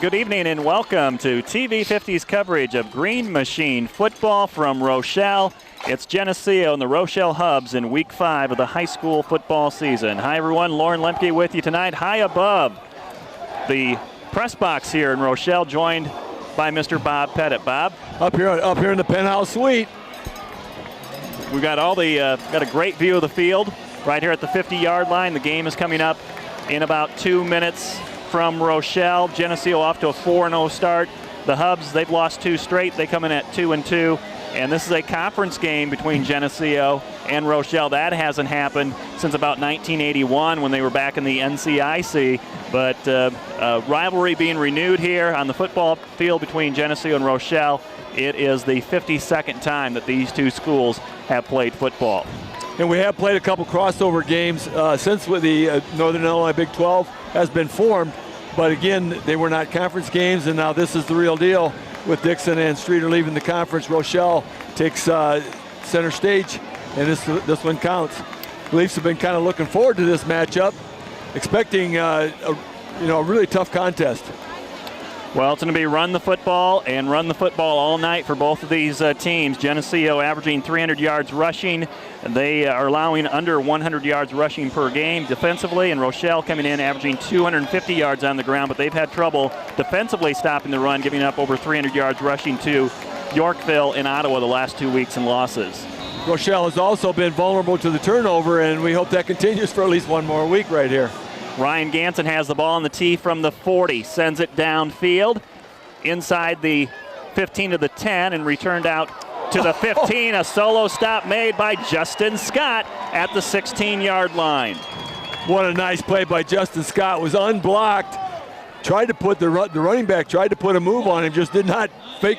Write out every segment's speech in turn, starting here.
Good evening and welcome to TV50's coverage of Green Machine football from Rochelle. It's Geneseo and the Rochelle Hubs in Week 5 of the high school football season. Hi everyone, Lauren Lemke with you tonight. High above the press box here in Rochelle, joined by Mr. Bob Pettit. Bob? Up here in the penthouse suite. We've got got a great view of the field right here at the 50-yard line. The game is coming up in about 2 minutes from Rochelle. Geneseo off to a 4-0 start. The Hubs, they've lost 2 straight. They come in at 2-2. And this is a conference game between Geneseo and Rochelle. That hasn't happened since about 1981 when they were back in the NCIC. But rivalry being renewed here on the football field between Geneseo and Rochelle. It is the 52nd time that these two schools have played football. And we have played a couple crossover games since the Northern Illinois Big 12 has been formed. But again, they were not conference games, and now this is the real deal. With Dixon and Streeter leaving the conference, Rochelle takes center stage, and this one counts. The Leafs have been kind of looking forward to this matchup, expecting a really tough contest. Well, it's going to be run the football and run the football all night for both of these teams. Geneseo averaging 300 yards rushing. They are allowing under 100 yards rushing per game defensively, and Rochelle coming in averaging 250 yards on the ground, but they've had trouble defensively stopping the run, giving up over 300 yards rushing to Yorkville and Ottawa the last 2 weeks in losses. Rochelle has also been vulnerable to the turnover, and we hope that continues for at least one more week right here. Ryan Ganson has the ball on the tee from the 40, sends it downfield, inside the 15 to the 10, and returned out to the 15. A solo stop made by Justin Scott at the 16-yard line. What a nice play by Justin Scott. Was unblocked. Tried to put the running back tried to put a move on him, just did not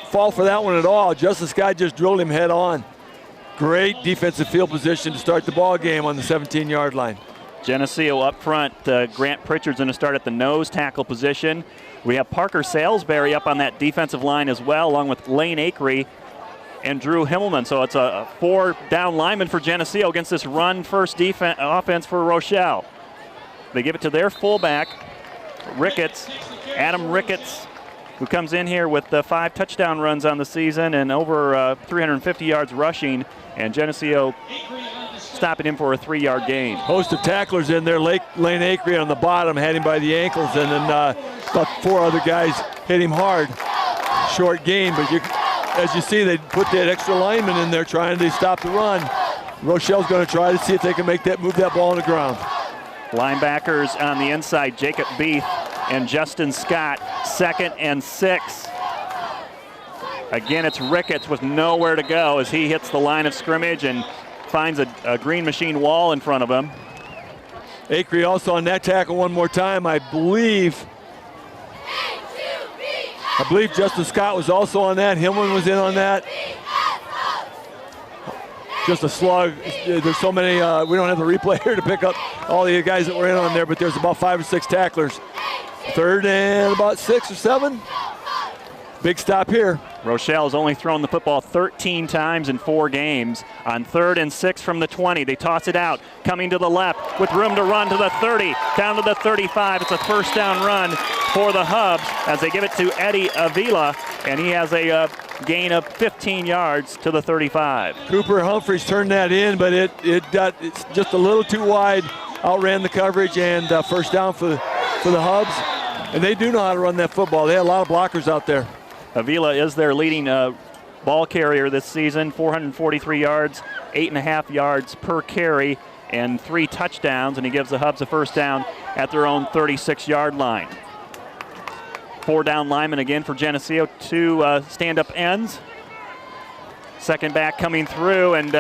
fall for that one at all. Justin Scott just drilled him head on. Great defensive field position to start the ball game on the 17-yard line. Geneseo up front. Grant Pritchard's going to start at the nose tackle position. We have Parker Salisbury up on that defensive line as well, along with Lane Akery and Drew Himmelman. So it's a 4-down lineman for Geneseo against this run-first offense for Rochelle. They give it to their fullback, Adam Ricketts, who comes in here with 5 touchdown runs on the season and over 350 yards rushing. And Geneseo stopping him for a 3-yard gain. Host of tacklers in there. Lane Akery on the bottom had him by the ankles, and then about 4 other guys hit him hard. Short gain, but as you see, they put that extra lineman in there trying to stop the run. Rochelle's going to try to see if they can move that ball on the ground. Linebackers on the inside, Jacob Beef and Justin Scott, 2nd and 6. Again, it's Ricketts with nowhere to go as he hits the line of scrimmage and finds a Green Machine wall in front of him. Akery also on that tackle one more time. I believe Justin Scott was also on that. Hillman was in on that. Just a slug. There's so many, we don't have the replay here to pick up all the guys that were in on there, but there's about 5 or 6 tacklers. 3rd and about 6 or 7. Big stop here. Rochelle has only thrown the football 13 times in 4 games. On 3rd and 6 from the 20, they toss it out, coming to the left with room to run to the 30, down to the 35. It's a 1st down run for the Hubs as they give it to Eddie Avila, and he has a gain of 15 yards to the 35. Cooper Humphreys turned that in, but it's just a little too wide. Outran the coverage, and 1st down for the Hubs. And they do know how to run that football. They have a lot of blockers out there. Avila is their leading ball carrier this season, 443 yards, 8.5 yards per carry, and 3 touchdowns, and he gives the Hubs a 1st down at their own 36-yard line. 4-down linemen again for Geneseo, 2 stand-up ends. Second back coming through and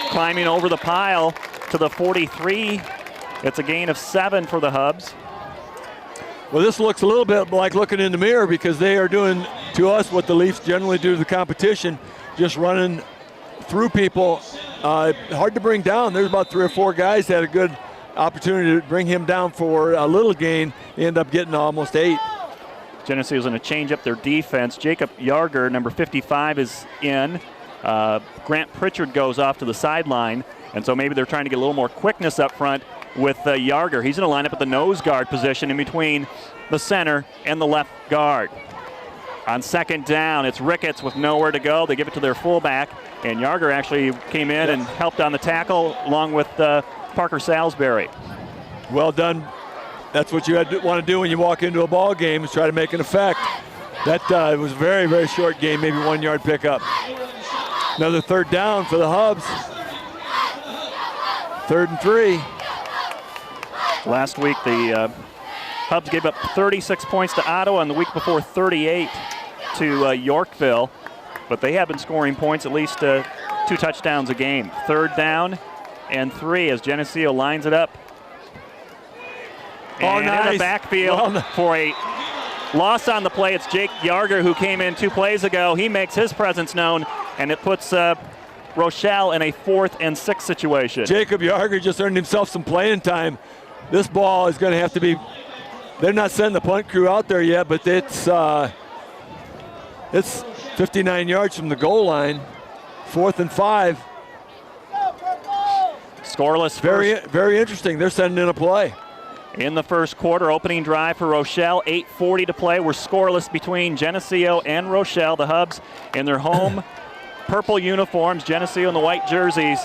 climbing over the pile to the 43. It's a gain of 7 for the Hubs. Well, this looks a little bit like looking in the mirror because they are doing to us what the Leafs generally do to the competition, just running through people. Hard to bring down. There's about 3 or 4 guys that had a good opportunity to bring him down for a little gain. They end up getting almost 8. Geneseo is going to change up their defense. Jacob Yarger, number 55, is in. Grant Pritchard goes off to the sideline, and so maybe they're trying to get a little more quickness up front with Yarger. He's going to line up at the nose guard position in between the center and the left guard. On second down, it's Ricketts with nowhere to go. They give it to their fullback, and Yarger actually came in and helped on the tackle along with Parker Salisbury. Well done. That's what you want to do when you walk into a ball game, is try to make an effect. That was a very, very short game, maybe 1 yard pickup. Another third down for the Hubs. 3rd and 3. Last week, the Hubs gave up 36 points to Ottawa, and the week before 38 to Yorkville. But they have been scoring points, at least 2 touchdowns a game. 3rd down and 3 as Geneseo lines it up. And nice. in the backfield for a loss on the play, it's Jake Yarger, who came in 2 plays ago. He makes his presence known, and it puts Rochelle in a 4th and 6 situation. Jacob Yarger just earned himself some playing time. This ball is going to have to be, they're not sending the punt crew out there yet, but it's 59 yards from the goal line. 4th and 5. Scoreless. Very interesting. They're sending in a play. In the first quarter, opening drive for Rochelle, 8:40 to play. We're scoreless between Geneseo and Rochelle. The Hubs in their home purple uniforms, Geneseo in the white jerseys.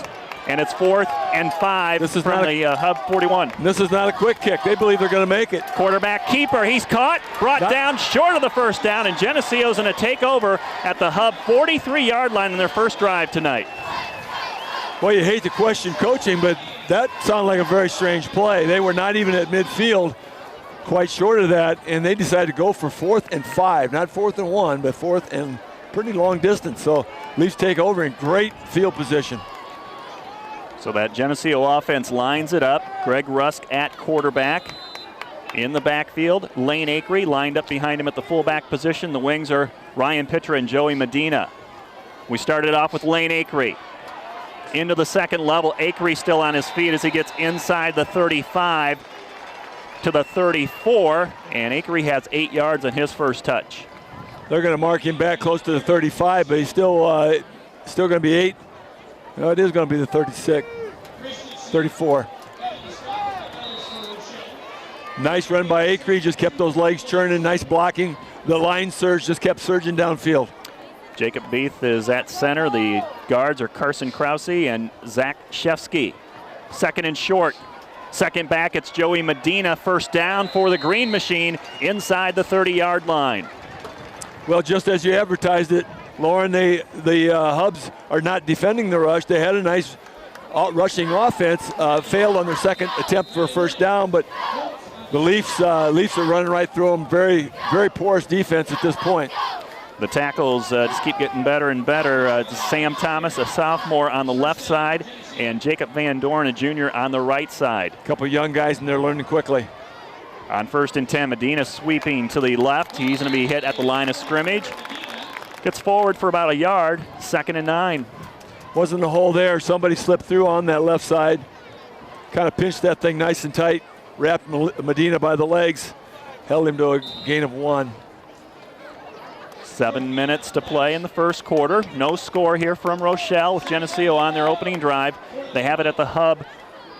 And it's 4th and 5 from the Hub 41. This is not a quick kick. They believe they're going to make it. Quarterback keeper, he's caught, brought down short of the first down, and Geneseo's going to take over at the Hub 43-yard line in their first drive tonight. Well, you hate to question coaching, but that sounded like a very strange play. They were not even at midfield, quite short of that, and they decided to go for 4th and 5, not 4th and 1, but 4th and pretty long distance. So Leafs take over in great field position. So that Geneseo offense lines it up. Greg Rusk at quarterback. In the backfield, Lane Akery lined up behind him at the fullback position. The wings are Ryan Pitra and Joey Medina. We started off with Lane Akery. Into the second level, Akery still on his feet as he gets inside the 35 to the 34, and Akery has 8 yards on his first touch. They're going to mark him back close to the 35, but he's still going to be 8. No, it is going to be the 36, 34. Nice run by Akery, just kept those legs churning, nice blocking. The line surge just kept surging downfield. Jacob Beath is at center. The guards are Carson Krause and Zach Shefsky. 2nd and short. Second back, it's Joey Medina. First down for the Green Machine inside the 30-yard line. Well, just as you advertised it, Lauren, the Hubs are not defending the rush. They had a nice rushing offense, failed on their second attempt for a first down, but the Leafs are running right through them. Very, very porous defense at this point. The tackles just keep getting better and better. Sam Thomas, a sophomore, on the left side, and Jacob Van Dorn, a junior, on the right side. A couple young guys, and they're learning quickly. On 1st and 10, Medina sweeping to the left. He's going to be hit at the line of scrimmage. Gets forward for about a yard. 2nd and 9. Wasn't a hole there. Somebody slipped through on that left side. Kind of pinched that thing nice and tight. Wrapped Medina by the legs. Held him to a gain of 1. 7 minutes to play in the first quarter. No score here from Rochelle with Geneseo on their opening drive. They have it at the Hub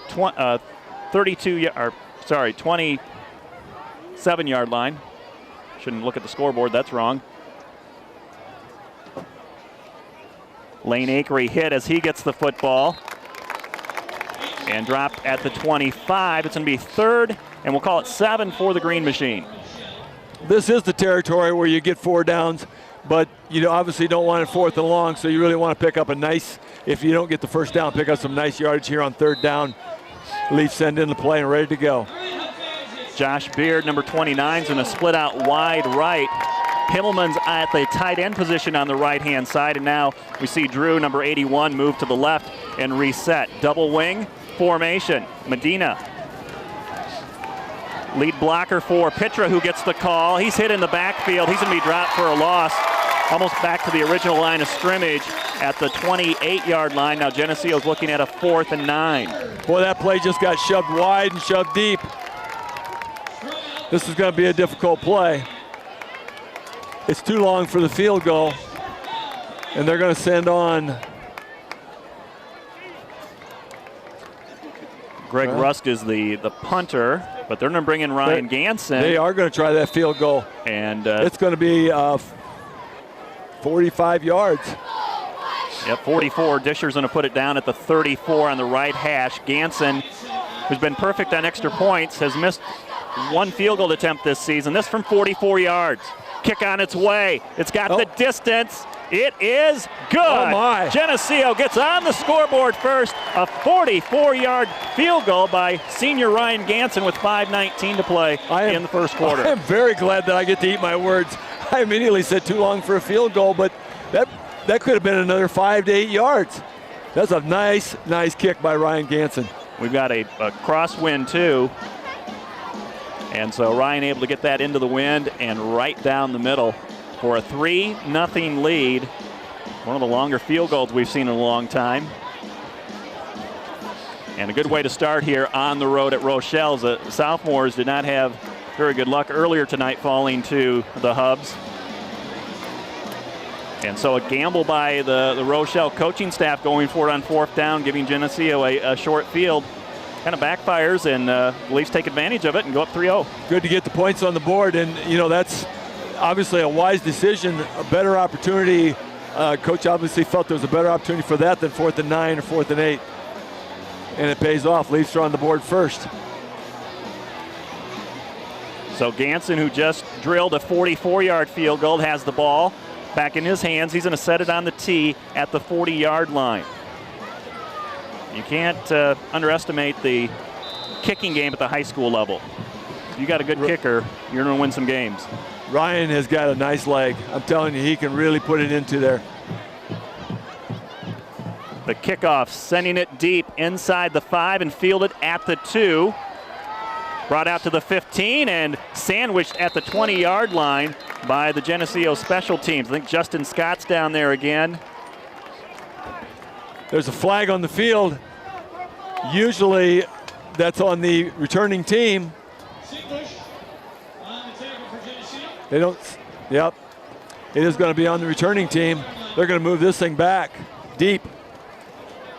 27-yard line. Shouldn't look at the scoreboard, that's wrong. Lane Akery hit as he gets the football and dropped at the 25. It's going to be 3rd, and we'll call it 7 for the Green Machine. This is the territory where you get 4 downs, but you obviously don't want it 4th and long, so you really want to pick up a nice, if you don't get the first down, pick up some nice yardage here on 3rd down. Leafs send in the play and ready to go. Josh Beard, number 29, is going to split out wide right. Himmelman's at the tight end position on the right-hand side, and now we see Drew, number 81, move to the left and reset. Double wing formation. Medina. Lead blocker for Pitra, who gets the call. He's hit in the backfield. He's going to be dropped for a loss. Almost back to the original line of scrimmage at the 28-yard line. Now Geneseo's looking at a 4th and 9. Boy, that play just got shoved wide and shoved deep. This is going to be a difficult play. It's too long for the field goal, and they're going to send on Greg Rusk is the punter, but they're going to bring in Ryan Ganson. They are going to try that field goal. And it's going to be 45 yards. Yep, 44. Disher's going to put it down at the 34 on the right hash. Ganson, who's been perfect on extra points, has missed one field goal attempt this season. This from 44 yards. Kick on its way. It's got the distance. It is good. Oh my. Geneseo gets on the scoreboard first. A 44-yard field goal by senior Ryan Ganson with 5:19 to play in the first quarter. I am very glad that I get to eat my words. I immediately said too long for a field goal, but that could have been another 5 to 8 yards. That's a nice kick by Ryan Ganson. We've got a crosswind too. And so Ryan able to get that into the wind and right down the middle for a 3-0 lead. One of the longer field goals we've seen in a long time. And a good way to start here on the road at Rochelle. The sophomores did not have very good luck earlier tonight falling to the Hubs. And so a gamble by the Rochelle coaching staff going for it on 4th down, giving Geneseo a short field. Kind of backfires, and Leafs take advantage of it and go up 3-0. Good to get the points on the board, and that's obviously a wise decision, a better opportunity. Coach obviously felt there was a better opportunity for that than 4th and 9 or 4th and 8. And it pays off. Leafs are on the board first. So Ganson, who just drilled a 44-yard field goal, has the ball back in his hands. He's going to set it on the tee at the 40-yard line. You can't underestimate the kicking game at the high school level. If you got a good kicker, you're going to win some games. Ryan has got a nice leg. I'm telling you, he can really put it into there. The kickoff, sending it deep inside the 5 and fielded at the 2. Brought out to the 15 and sandwiched at the 20-yard line by the Geneseo special teams. I think Justin Scott's down there again. There's a flag on the field. Usually that's on the returning team. They don't, yep. It is going to be on the returning team. They're going to move this thing back deep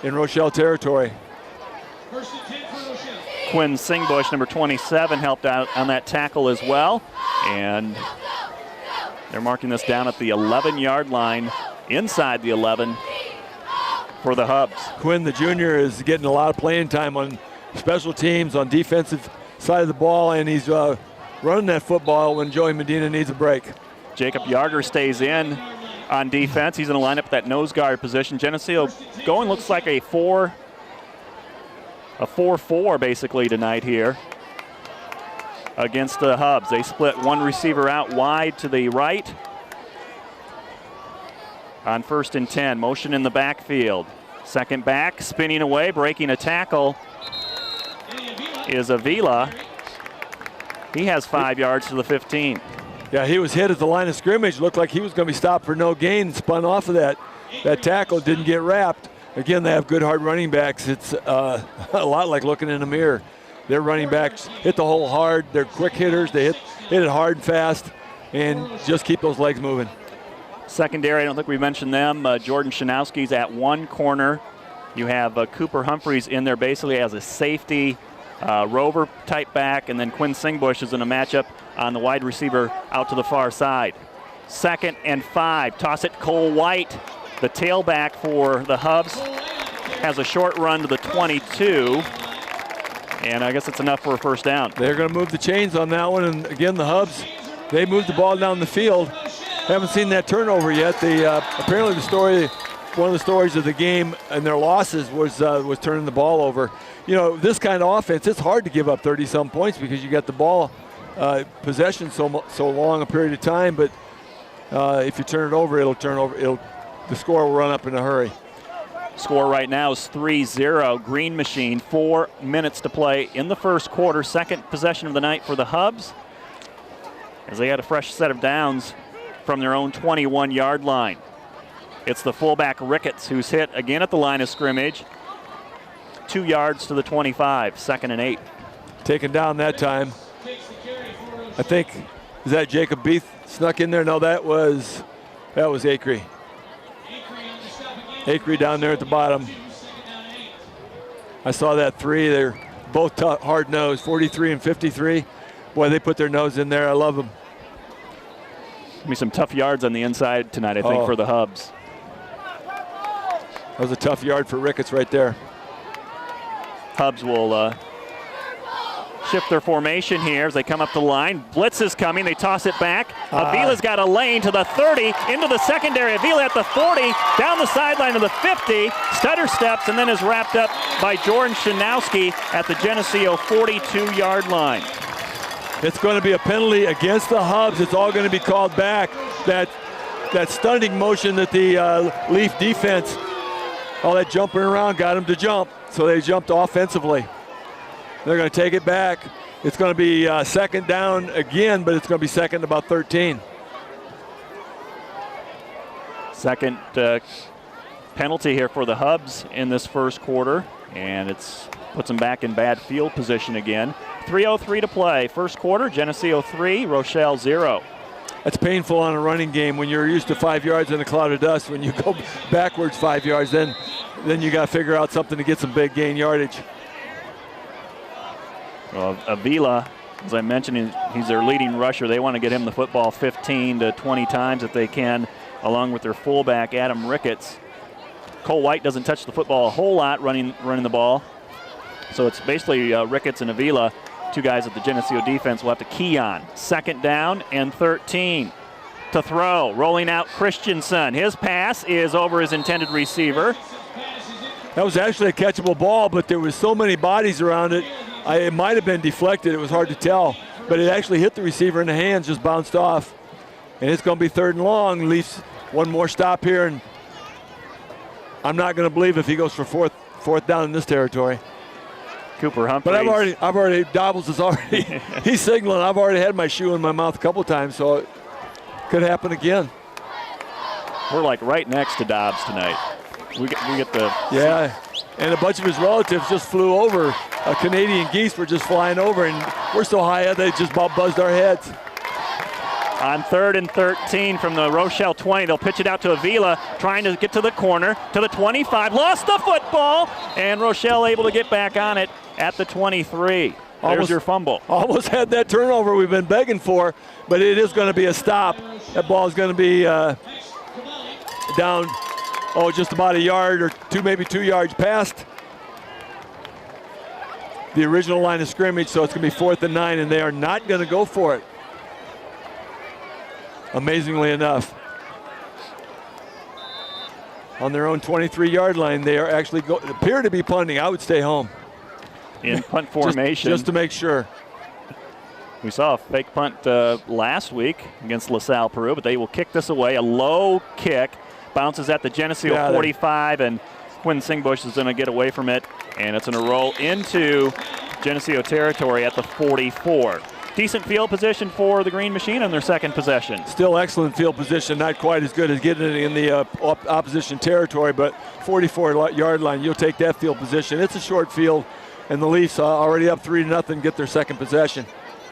in Rochelle territory. Quinn Singbush, number 27, helped out on that tackle as well. And they're marking this down at the 11-yard line, inside the 11 for the Hubs. Quinn, the junior, is getting a lot of playing time on special teams, on defensive side of the ball, and he's running that football when Joey Medina needs a break. Jacob Yarger stays in on defense. He's going to line up that nose guard position. Geneseo going looks like a 4-4 basically tonight here against the Hubs. They split one receiver out wide to the right. On 1st and 10, motion in the backfield. Second back, spinning away, breaking a tackle is Avila. He has 5 yards to the 15. Yeah, he was hit at the line of scrimmage. Looked like he was going to be stopped for no gain. Spun off of that. That tackle didn't get wrapped. Again, they have good hard running backs. It's a lot like looking in a mirror. Their running backs hit the hole hard. They're quick hitters. They hit it hard and fast and just keep those legs moving. Secondary, I don't think we mentioned them. Jordan Shanowski's at one corner. You have Cooper Humphreys in there basically as a safety rover type back, and then Quinn Singbush is in a matchup on the wide receiver out to the far side. 2nd and 5. Toss it Cole White, the tailback for the Hubs, has a short run to the 22, and I guess it's enough for a first down. They're going to move the chains on that one, and again, the Hubs, they moved the ball down the field. Haven't seen that turnover yet. Apparently one of the stories of the game and their losses was turning the ball over. You know, this kind of offense, it's hard to give up 30-some points because you got the ball possession so long a period of time. But if you turn it over, the score will run up in a hurry. Score right now is 3-0. Green Machine, 4 minutes to play in the first quarter. Second possession of the night for the Hubs, as they had a fresh set of downs from their own 21-yard line. It's the fullback Ricketts who's hit again at the line of scrimmage. 2 yards to the 25, 2nd and 8. Taken down that time. I think, is that Jacob Beath snuck in there? No, that was Acree. Acree down there at the bottom. I saw that 3 there. both hard-nosed, 43 and 53. Boy, they put their nose in there. I love them. Gonna be some tough yards on the inside tonight, I think, for the Hubs. That was a tough yard for Ricketts right there. Hubs will shift their formation here as they come up the line. Blitz is coming. They toss it back. Avila's got a lane to the 30, into the secondary. Avila at the 40, down the sideline to the 50. Stutter steps and then is wrapped up by Jordan Shanowski at the Geneseo 42-yard line. It's going to be a penalty against the Hubs. It's all going to be called back. That stunning motion that the Leaf defense, all that jumping around got them to jump. So they jumped offensively. They're going to take it back. It's going to be second down again, but it's going to be second about 13. Second penalty here for the Hubs in this first quarter, and it's puts them back in bad field position again. 3:03 to play. First quarter, Geneseo 3, Rochelle 0. That's painful on a running game when you're used to 5 yards in a cloud of dust. When you go backwards 5 yards, then you got to figure out something to get some big gain yardage. Well, Avila, as I mentioned, he's their leading rusher. They want to get him the football 15 to 20 times if they can, along with their fullback, Adam Ricketts. Cole White doesn't touch the football a whole lot running the ball. So it's basically Ricketts and Avila, two guys that the Geneseo defense will have to key on. Second down and 13 to throw. Rolling out Christensen. His pass is over his intended receiver. That was actually a catchable ball, but there was so many bodies around it. It might have been deflected. It was hard to tell. But it actually hit the receiver in the hands, just bounced off. And it's going to be third and long. Leafs one more stop here. And I'm not going to believe if he goes for fourth down in this territory. Cooper Humphreys. But I've already, Dobbles is already, he's signaling. I've already had my shoe in my mouth a couple times, so it could happen again. We're like right next to Dobbs tonight. We get the... Yeah, and a bunch of his relatives just flew over. Canadian geese were just flying over, and we're so high up they just about buzzed our heads. On 3rd and 13 from the Rochelle 20, they'll pitch it out to Avila, trying to get to the corner, to the 25, lost the football, and Rochelle able to get back on it at the 23. There's your fumble. Almost had that turnover we've been begging for, but it is going to be a stop. That ball is going to be down, just about a yard or two, maybe 2 yards past the original line of scrimmage, so it's going to be 4th and 9, and they are not going to go for it. Amazingly enough. On their own 23-yard line, they are actually appear to be punting. I would stay home. In punt formation. Just to make sure. We saw a fake punt last week against LaSalle Peru, but they will kick this away. A low kick. Bounces at the Geneseo 45, and Quinn Singbush is going to get away from it, and it's going to roll into Geneseo territory at the 44. Decent field position for the Green Machine on their second possession. Still excellent field position, not quite as good as getting it in the opposition territory, but 44-yard line, you'll take that field position. It's a short field, and the Leafs already up 3-0, get their second possession.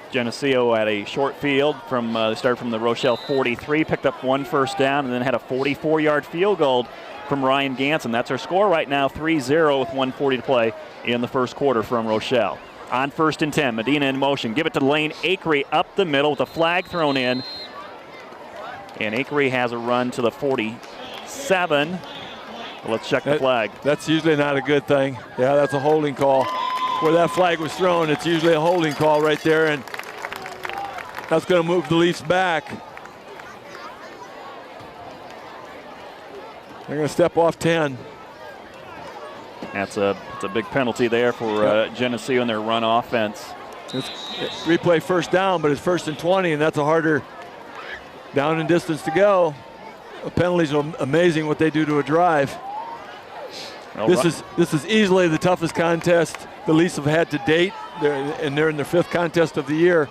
Geneseo at a short field from they started from the Rochelle 43, picked up 1 first down, and then had a 44-yard field goal from Ryan Ganson. That's our score right now, 3-0 with 1:40 to play in the first quarter from Rochelle. On 1st and 10, Medina in motion. Give it to Lane Akery up the middle with a flag thrown in. And Akery has a run to the 47. Well, let's check the flag. That's usually not a good thing. Yeah, that's a holding call. Where that flag was thrown, it's usually a holding call right there, and that's going to move the Leafs back. They're going to step off 10. That's a big penalty there for Geneseo and their run offense. It's replay first down, but it's 1st and 20, and that's a harder down and distance to go. Penalties are amazing what they do to a drive. Well, this is easily the toughest contest the Leafs have had to date. They're in their 5th contest of the year,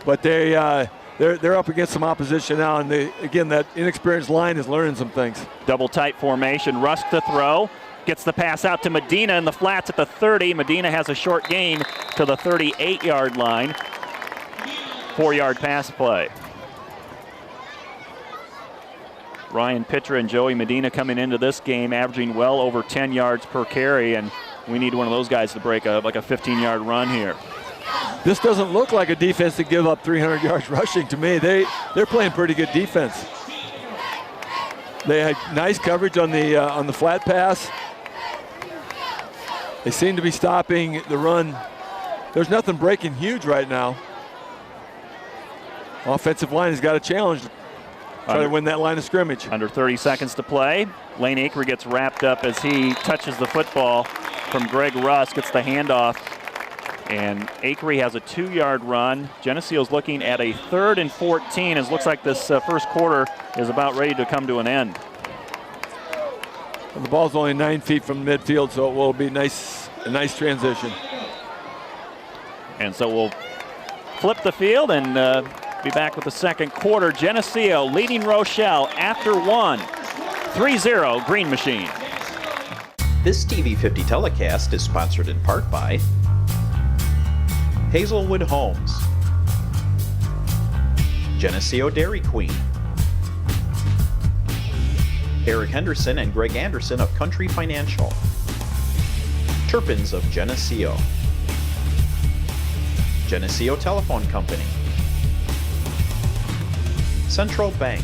but they're up against some opposition now, and again that inexperienced line is learning some things. Double tight formation. Rusk to throw. Gets the pass out to Medina in the flats at the 30. Medina has a short gain to the 38-yard line. 4-yard pass play. Ryan Pitra and Joey Medina coming into this game averaging well over 10 yards per carry, and we need one of those guys to break like a 15-yard run here. This doesn't look like a defense to give up 300 yards rushing to me. They're playing pretty good defense. They had nice coverage on the flat pass. They seem to be stopping the run. There's nothing breaking huge right now. Offensive line has got a challenge to try to win that line of scrimmage. Under 30 seconds to play. Lane Acre gets wrapped up as he touches the football from Greg Russ, gets the handoff. And Acre has a 2-yard run. Geneseo's looking at a 3rd and 14, as looks like this first quarter is about ready to come to an end. And the ball's only 9 feet from midfield, so it will be a nice transition. And so we'll flip the field and be back with the second quarter. Geneseo leading Rochelle after 1. 3-0 Green Machine. This TV50 telecast is sponsored in part by Hazelwood Homes, Geneseo Dairy Queen, Eric Henderson and Greg Anderson of Country Financial, Turpins of Geneseo, Geneseo Telephone Company, Central Bank,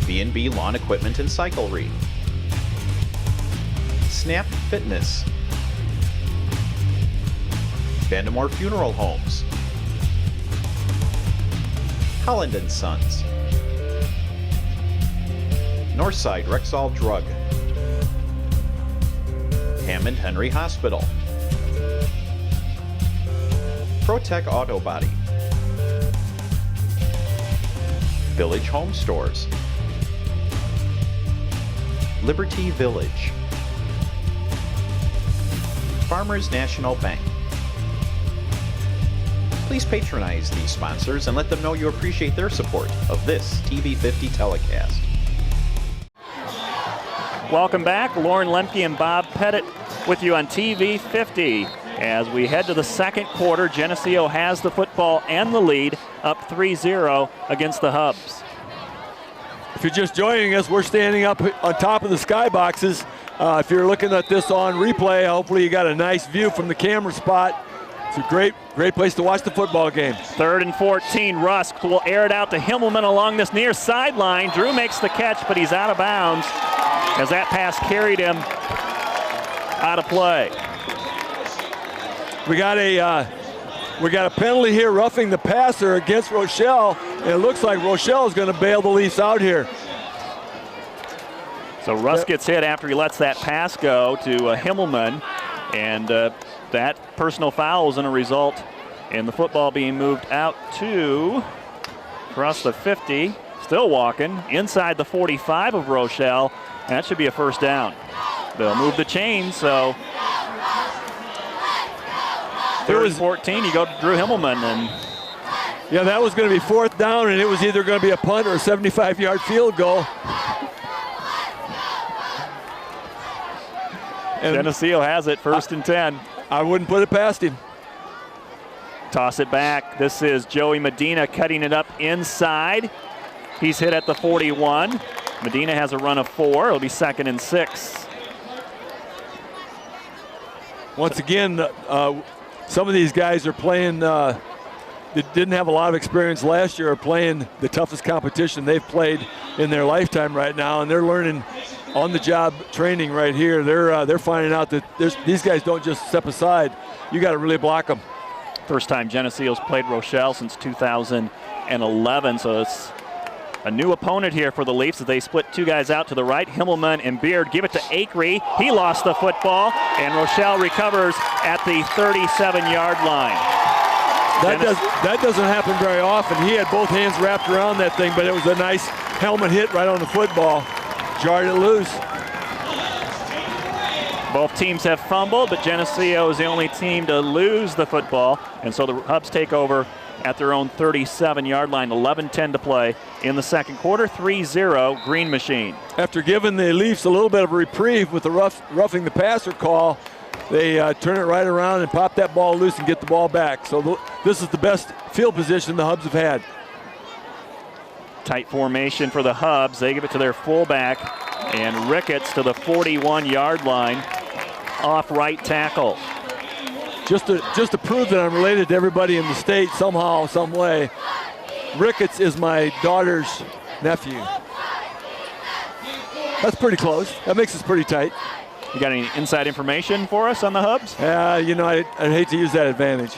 B&B Lawn Equipment and Cyclery, Snap Fitness, Vandemore Funeral Homes, Holland & Sons, Northside Rexall Drug, Hammond Henry Hospital, ProTech Auto Body, Village Home Stores, Liberty Village, Farmers National Bank. Please patronize these sponsors and let them know you appreciate their support of this TV50 telecast. Welcome back. Lauren Lemke and Bob Pettit with you on TV50. As we head to the second quarter, Geneseo has the football and the lead, up 3-0 against the Hubs. If you're just joining us, we're standing up on top of the skyboxes. If you're looking at this on replay, hopefully you got a nice view from the camera spot. It's a great place to watch the football game. 3rd and 14, Rusk will air it out to Himmelman along this near sideline. Drew makes the catch, but he's out of bounds as that pass carried him out of play. We got a penalty here, roughing the passer against Rochelle, and it looks like Rochelle is going to bail the Leafs out here. So Russ gets hit after he lets that pass go to Himmelman, and that personal foul is going to result in the football being moved out to across the 50, still walking inside the 45 of Rochelle, and that should be a first down. They'll move the chain, so 3rd and 14, you go to Drew Himmelman, and yeah, that was going to be 4th down, and it was either going to be a punt or a 75-yard field goal. And Geneseo has it, 1st and 10. I wouldn't put it past him. Toss it back. This is Joey Medina cutting it up inside. He's hit at the 41. Medina has a run of 4. It'll be 2nd and 6. Once again, some of these guys are playing, that didn't have a lot of experience last year, are playing the toughest competition they've played in their lifetime right now, and they're learning on-the-job training right here. They're finding out that these guys don't just step aside. You got to really block them. First time Geneseo's played Rochelle since 2011, so it's a new opponent here for the Leafs as they split 2 guys out to the right. Himmelman and Beard give it to Acre. He lost the football, and Rochelle recovers at the 37-yard line. That doesn't happen very often. He had both hands wrapped around that thing, but it was a nice helmet hit right on the football. Jarred it loose. Both teams have fumbled, but Geneseo is the only team to lose the football, and so the Hubs take over at their own 37-yard line. 11-10 to play in the second quarter. 3-0 Green Machine. After giving the Leafs a little bit of a reprieve with the roughing the passer call, they turn it right around and pop that ball loose and get the ball back. So this is the best field position the Hubs have had. Tight formation for the Hubs. They give it to their fullback, And Ricketts to the 41-yard line off right tackle. Just to prove that I'm related to everybody in the state somehow, some way, Ricketts is my daughter's nephew. That's pretty close. That makes us pretty tight. You got any inside information for us on the Hubs? You know, I'd hate to use that advantage.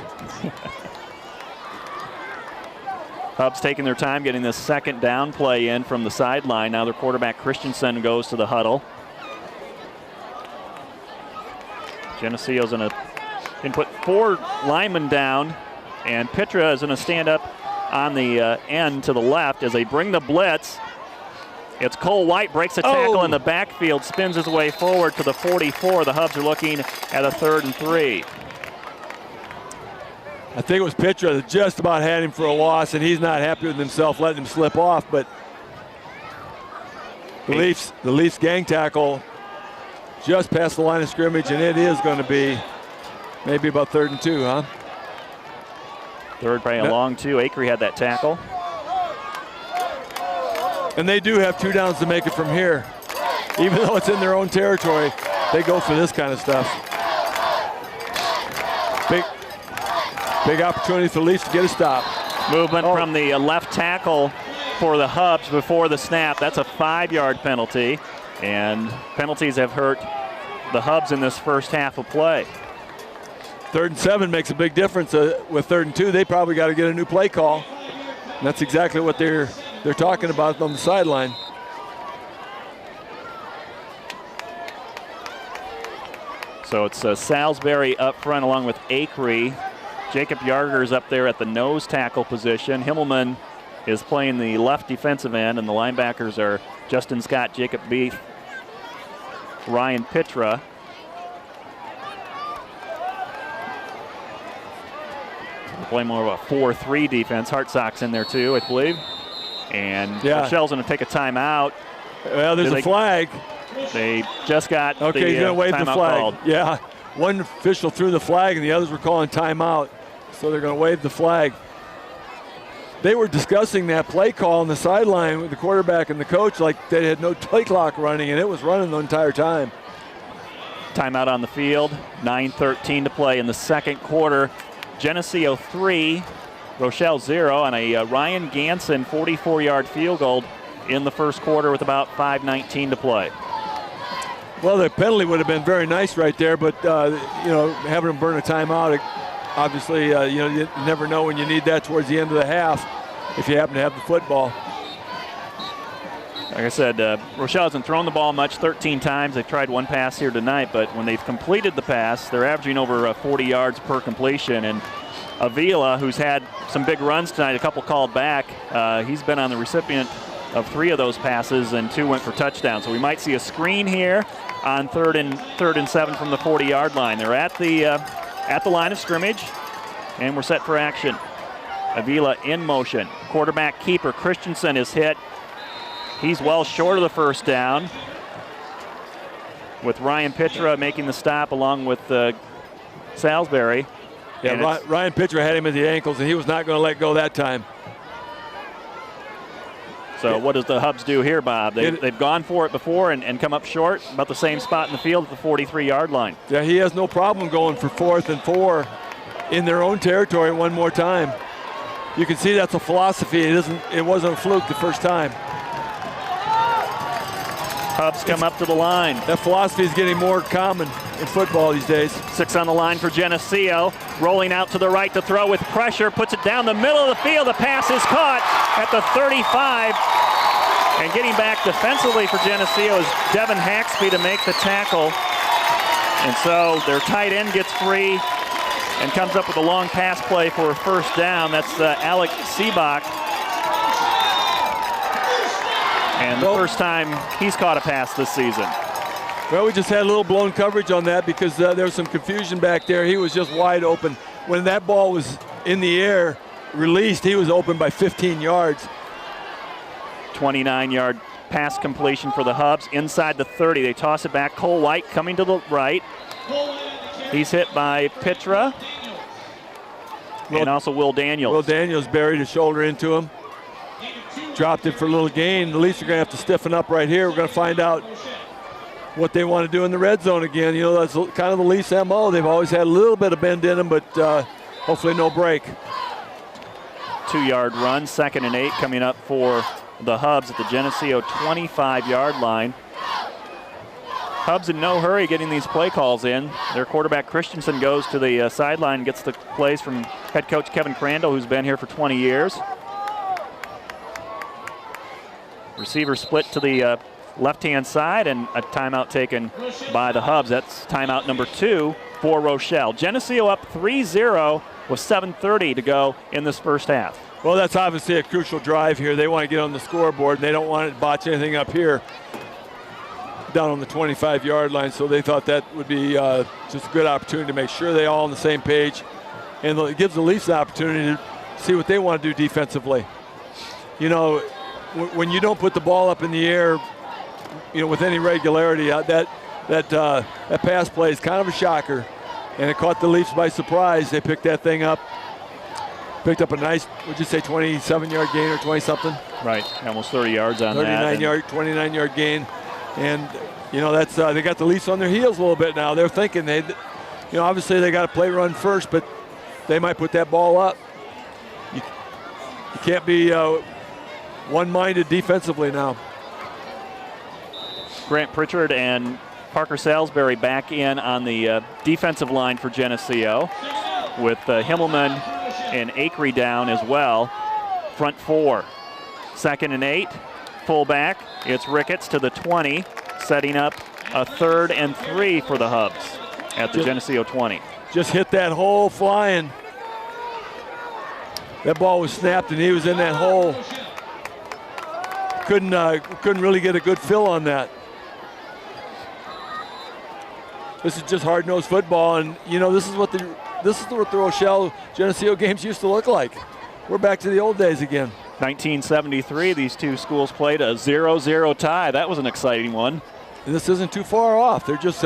Hubs taking their time getting this second down play in from the sideline. Now their quarterback Christensen goes to the huddle. Geneseo's going to put 4 linemen down, and Pitra is going to stand up on the end to the left as they bring the blitz. It's Cole White, breaks a tackle in the backfield, spins his way forward to the 44. The Hubs are looking at a 3rd and 3. I think it was Pitra that just about had him for a loss, and he's not happy with himself letting him slip off, but the Leafs gang tackle just past the line of scrimmage, and it is going to be maybe about 3rd and 2, huh? Third, probably a long 2. Acree had that tackle. And they do have 2 downs to make it from here. Even though it's in their own territory, they go for this kind of stuff. Big opportunity for the Leafs to get a stop. Movement from the left tackle for the Hubs before the snap. That's a 5-yard penalty. And penalties have hurt the Hubs in this first half of play. 3rd and 7 makes a big difference. With 3rd and 2, they probably got to get a new play call. And that's exactly what they're talking about on the sideline. So it's Salisbury up front along with Acree. Jacob Yarger's up there at the nose tackle position. Himmelman is playing the left defensive end, and the linebackers are Justin Scott, Jacob Beef, Ryan Pitra. Play more of a 4-3 defense. Hartsock's in there too, I believe. And Rochelle's going to take a timeout. Well, there's a flag. They just got he's going to wave the flag. Called. Yeah, one official threw the flag, and the others were calling timeout. So they're going to wave the flag. They were discussing that play call on the sideline with the quarterback and the coach like they had no play clock running, and it was running the entire time. Timeout on the field. 9:13 to play in the second quarter. Geneseo 3, Rochelle 0 on a Ryan Ganson 44-yard field goal in the first quarter with about 5:19 to play. Well, the penalty would have been very nice right there, but having them burn a timeout, obviously, you never know when you need that towards the end of the half if you happen to have the football. Like I said, Rochelle hasn't thrown the ball much, 13 times. They've tried one pass here tonight, but when they've completed the pass, they're averaging over 40 yards per completion. And Avila, who's had some big runs tonight, a couple called back, he's been on the recipient of 3 of those passes, and 2 went for touchdowns. So we might see a screen here on third and 7 from the 40-yard line. They're at the line of scrimmage, and we're set for action. Avila in motion. Quarterback keeper Christensen is hit. He's well short of the first down, with Ryan Pitra making the stop along with Salisbury. Yeah, Ryan Pitra had him at the ankles, and he was not going to let go that time. So what does the Hubs do here, Bob? They've gone for it before and come up short, about the same spot in the field at the 43-yard line. Yeah, he has no problem going for 4th and 4 in their own territory one more time. You can see that's a philosophy. It wasn't a fluke the first time. Hubs come up to the line. That philosophy is getting more common in football these days. 6 on the line for Geneseo. Rolling out to the right to throw with pressure. Puts it down the middle of the field. The pass is caught at the 35. And getting back defensively for Geneseo is Devin Haxby to make the tackle. And so their tight end gets free and comes up with a long pass play for a first down. That's Alec Seabach. And the first time he's caught a pass this season. Well, we just had a little blown coverage on that because there was some confusion back there. He was just wide open. When that ball was in the air, released, he was open by 15 yards. 29-yard pass completion for the Hubs. Inside the 30, they toss it back. Cole White coming to the right. He's hit by Pitra. And also Will Daniels. Will Daniels buried his shoulder into him. dropped it for a little gain. The Leafs are going to have to stiffen up right here. We're going to find out what they want to do in the red zone again. You know, that's kind of the Leafs' MO. They've always had a little bit of bend in them, but hopefully no break. 2-yard run, 2nd and 8 coming up for the Hubs at the Geneseo 25-yard line. Hubs in no hurry getting these play calls in. Their quarterback Christensen goes to the sideline and gets the plays from head coach Kevin Crandall, who's been here for 20 years. Receiver split to the left-hand side, and a timeout taken by the Hubs. That's timeout number 2 for Rochelle. Geneseo up 3-0 with 7:30 to go in this first half. Well, that's obviously a crucial drive here. They want to get on the scoreboard, and they don't want to botch anything up here down on the 25-yard line, so they thought that would be just a good opportunity to make sure they're all on the same page, and it gives the Leafs the opportunity to see what they want to do defensively. You know, when you don't put the ball up in the air, you know, with any regularity, that pass play is kind of a shocker, and it caught the Leafs by surprise. They picked that thing up, picked up a nice, would you say 27-yard gain or 20-something? Right, almost 30 yards on 29-yard gain. And, you know, that's they got the Leafs on their heels a little bit now. They're thinking you know, obviously they got to play run first, but they might put that ball up. You can't be one-minded defensively now. Grant Pritchard and Parker Salisbury back in on the defensive line for Geneseo, with Himmelman and Akery down as well. Front 4. 2nd and 8. Fullback, it's Ricketts to the 20, setting up a 3rd and 3 for the Hubs at the Geneseo 20. Just hit that hole flying. That ball was snapped and he was in that hole. Couldn't really get a good fill on that. This is just hard-nosed football, and you know this is what the Rochelle Geneseo games used to look like. We're back to the old days again. 1973, these two schools played a 0-0 tie. That was an exciting one. And this isn't too far off. They're just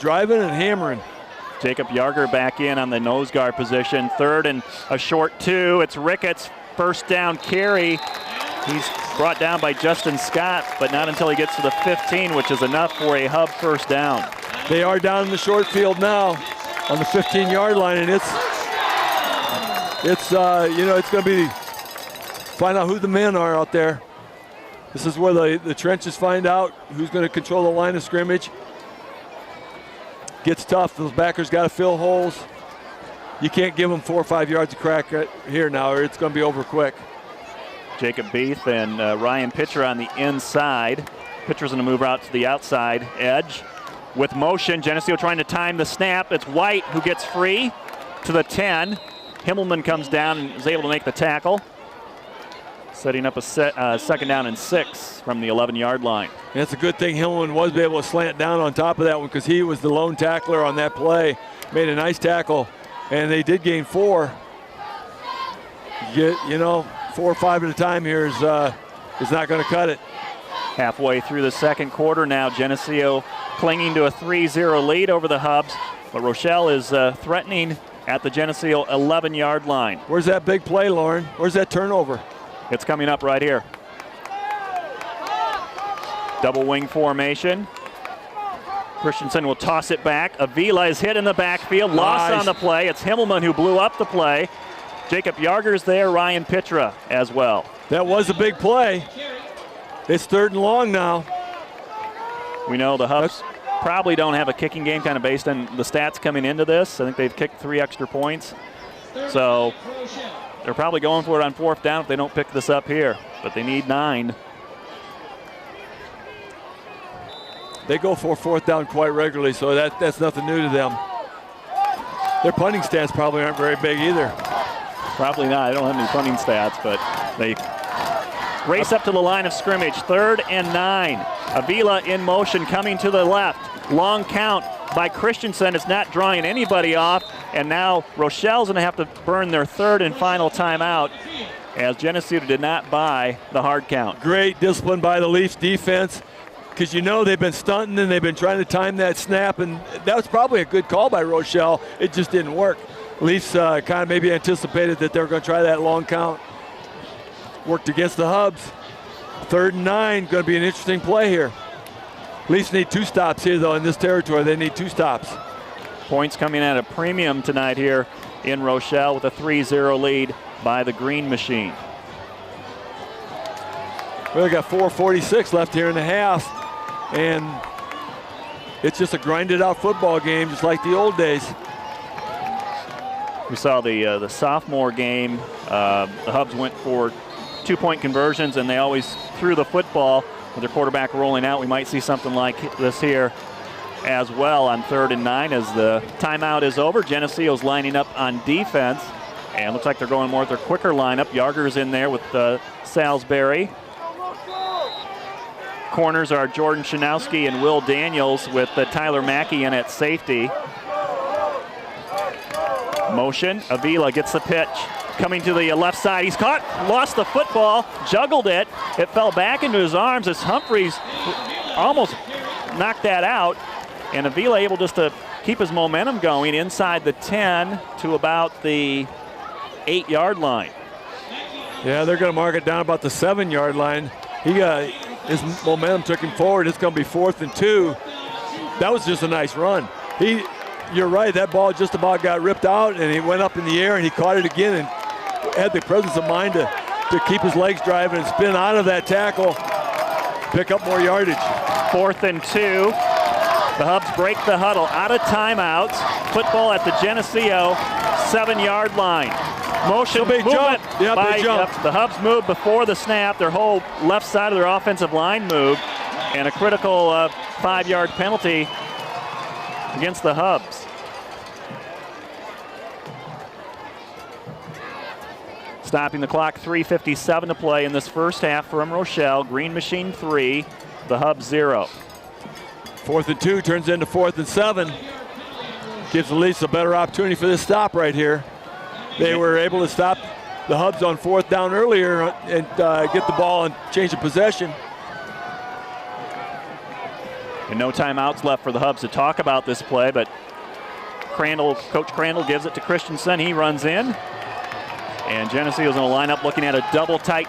driving and hammering. Jacob Yarger back in on the nose guard position. 3rd and a short 2. It's Ricketts, first down carry. He's brought down by Justin Scott, but not until he gets to the 15, which is enough for a Hub first down. They are down in the short field now on the 15-yard line, and it's you know, it's going to be find out who the men are out there. This is where the trenches find out who's going to control the line of scrimmage. Gets tough. Those backers got to fill holes. You can't give them 4 or 5 yards of crack here now, or it's going to be over quick. Jacob Beath and Ryan Pitcher on the inside. Pitcher's going to move out to the outside edge. With motion, Geneseo trying to time the snap. It's White who gets free to the 10. Himmelman comes down and is able to make the tackle, setting up a 2nd down and 6 from the 11-yard line. And it's a good thing Himmelman was able to slant down on top of that one, because he was the lone tackler on that play. Made a nice tackle, and they did gain 4. You know, 4 or 5 at a time here is not going to cut it. Halfway through the second quarter now, Geneseo clinging to a 3-0 lead over the Hubs, but Rochelle is threatening at the Geneseo 11-yard line. Where's that big play, Lauren? Where's that turnover? It's coming up right here. Double wing formation. Christensen will toss it back. Avila is hit in the backfield. Loss on the play. It's Himmelman who blew up the play. Jacob Yarger's there. Ryan Pitra as well. That was a big play. It's 3rd and long now. We know the Hubs probably don't have a kicking game, kind of based on the stats coming into this. I think they've kicked 3 extra points. So they're probably going for it on 4th down if they don't pick this up here. But they need 9. They go for 4th down quite regularly, so that's nothing new to them. Their punting stats probably aren't very big either. Probably not. I don't have any punting stats, but they race up to the line of scrimmage. 3rd and 9. Avila in motion coming to the left. Long count by Christensen. It's not drawing anybody off. And now Rochelle's going to have to burn their 3rd and final timeout, as Geneseo did not buy the hard count. Great discipline by the Leafs defense, because you know they've been stunting and they've been trying to time that snap, and that was probably a good call by Rochelle. It just didn't work. Leafs kind of maybe anticipated that they were going to try that long count. Worked against the Hubs. 3rd and 9, going to be an interesting play here. Leafs need 2 stops here, though, in this territory. They need 2 stops. Points coming at a premium tonight here in Rochelle with a 3-0 lead by the Green Machine. We got 4:46 left here in the half, and it's just a grinded out football game, just like the old days. We saw the sophomore game. The Hubs went for 2-point conversions, and they always threw the football with their quarterback rolling out. We might see something like this here as well on 3rd and 9 as the timeout is over. Geneseo's lining up on defense, and looks like they're going more with their quicker lineup. Yarger's in there with Salisbury. Corners are Jordan Shanowski and Will Daniels with Tyler Mackey in at safety. Motion, Avila gets the pitch. Coming to the left side, he's caught, lost the football, juggled it. It fell back into his arms as Humphreys almost knocked that out. And Avila able just to keep his momentum going inside the 10 to about the 8-yard line. Yeah, they're going to mark it down about the 7-yard line. His momentum took him forward. It's going to be 4th and 2. That was just a nice run. You're right, that ball just about got ripped out, and he went up in the air, and he caught it again and had the presence of mind to keep his legs driving and spin out of that tackle, pick up more yardage. 4th and 2. The Hubs break the huddle, out of timeouts. Football at the Geneseo 7-yard line. Motion big movement jump. Yeah, by big jump. the Hubs moved before the snap. Their whole left side of their offensive line moved, and a critical 5-yard penalty against the Hubs. Stopping the clock, 3:57 to play in this first half from Rochelle. Green Machine 3, the Hubs 0. 4th and 2 turns into 4th and 7. Gives the Leafs a better opportunity for this stop right here. They were able to stop the Hubs on 4th down earlier and get the ball and change the possession. And no timeouts left for the Hubs to talk about this play, but Coach Crandall gives it to Christensen. He runs in. And Geneseo's in a lineup looking at a double tight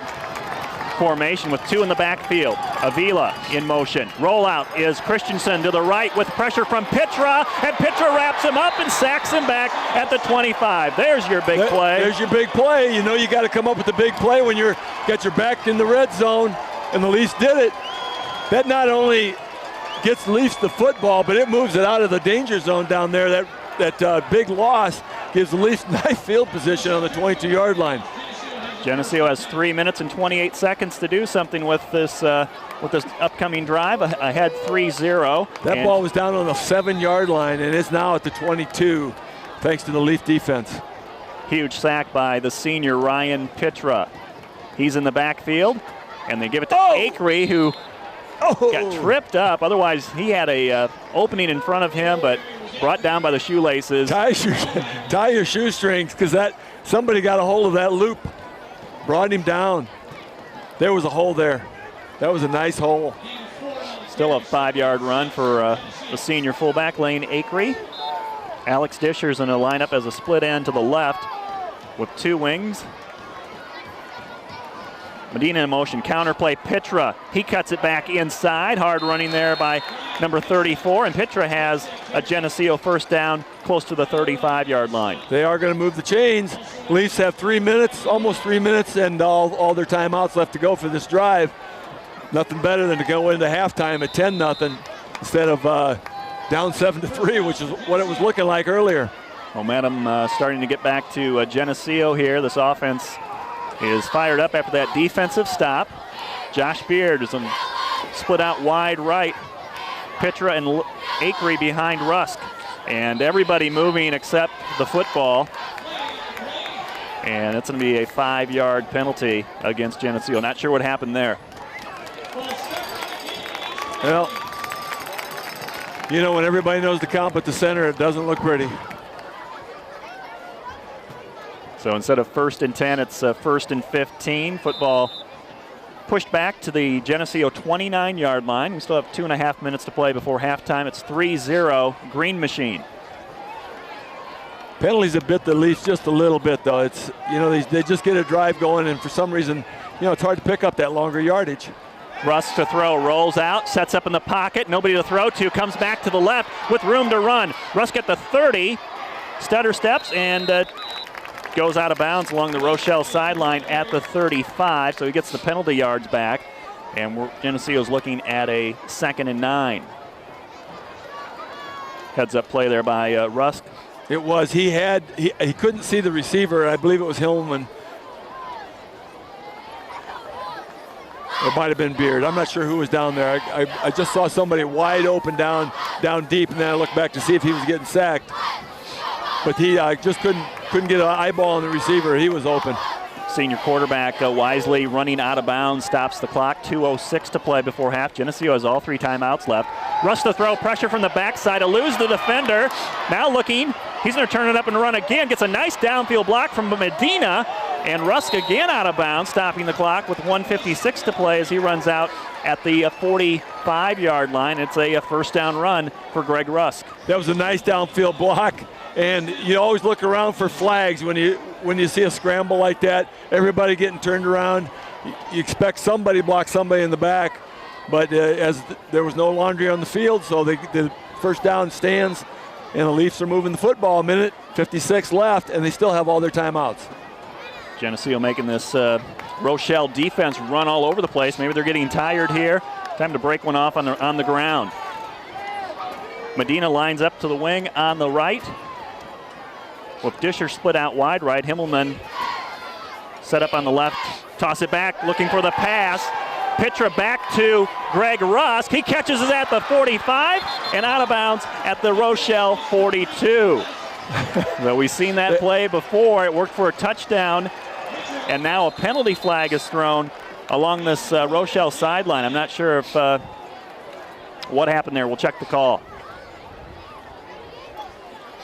formation with 2 in the backfield. Avila in motion. Rollout is Christensen to the right with pressure from Pitra, and Pitra wraps him up and sacks him back at the 25. There's your big play. There's your big play. You know you got to come up with the big play when you're got your back in the red zone, and the Leafs did it. That not only gets the Leafs the football, but it moves it out of the danger zone down there. That big loss gives the Leafs nice field position on the 22-yard line. Geneseo has 3 minutes and 28 seconds to do something with this upcoming drive. Ahead 3-0. That ball was down on the 7-yard line, and it's now at the 22, thanks to the Leaf defense. Huge sack by the senior Ryan Pitra. He's in the backfield, and they give it to Akery, who got tripped up. Otherwise, he had a opening in front of him, but brought down by the shoelaces. Tie your shoestrings, because somebody got a hold of that loop, brought him down. There was a hole there. That was a nice hole. Still a 5-yard run for the senior fullback, Lane Akery. Alex Disher's in a lineup as a split end to the left with 2 wings. Medina in motion, counterplay, Pitra. He cuts it back inside. Hard running there by number 34, and Pitra has a Geneseo first down close to the 35-yard line. They are going to move the chains. Leafs have 3 minutes, almost 3 minutes, and all their timeouts left to go for this drive. Nothing better than to go into halftime at 10-0 instead of down 7-3, which is what it was looking like earlier. Momentum starting to get back to Geneseo here. This offense is fired up after that defensive stop. Josh Beard is split out wide right. Pitra and Akery behind Rusk. And everybody moving except the football. And it's going to be a 5-yard penalty against Geneseo. Not sure what happened there. Well, you know, when everybody knows the count at the center, it doesn't look pretty. So instead of 1st and 10, it's 1st and 15. Football pushed back to the Geneseo 29-yard line. We still have 2.5 minutes to play before halftime. It's 3-0 Green Machine. Penalties have bit the Leafs just a little bit, though. It's, you know, they just get a drive going, and for some reason it's hard to pick up that longer yardage. Rusk to throw, rolls out, sets up in the pocket, nobody to throw to, comes back to the left with room to run. Rusk at the 30, stutter steps, and goes out of bounds along the Rochelle sideline at the 35, so he gets the penalty yards back, and Geneseo's looking at a 2nd and 9. Heads up play there by Rusk. It was. He couldn't see the receiver. I believe it was Hillman. It might have been Beard. I'm not sure who was down there. I just saw somebody wide open down deep, and then I looked back to see if he was getting sacked. But he just couldn't get an eyeball on the receiver. He was open. Senior quarterback wisely running out of bounds, stops the clock. 2:06 to play before half. Geneseo has all 3 timeouts left. Rusk to throw, pressure from the backside, eludes the defender. Now looking, he's going to turn it up and run again. Gets a nice downfield block from Medina, and Rusk again out of bounds, stopping the clock with 1:56 to play as he runs out at the 45-yard line. It's a first down run for Greg Rusk. That was a nice downfield block, and you always look around for flags when you see a scramble like that. Everybody getting turned around. You expect somebody block somebody in the back, but as there was no laundry on the field, so the first down stands, and the Leafs are moving the football. A minute 56 left, and they still have all their timeouts. Geneseo making this Rochelle defense run all over the place. Maybe they're getting tired here. Time to break one off on the ground. Medina lines up to the wing on the right. With Disher split out wide right, Himmelman set up on the left, toss it back, looking for the pass. Pitra back to Greg Rusk. He catches it at the 45 and out of bounds at the Rochelle 42. Well, we've seen that play before. It worked for a touchdown, and now a penalty flag is thrown along this Rochelle sideline. I'm not sure if what happened there. We'll check the call.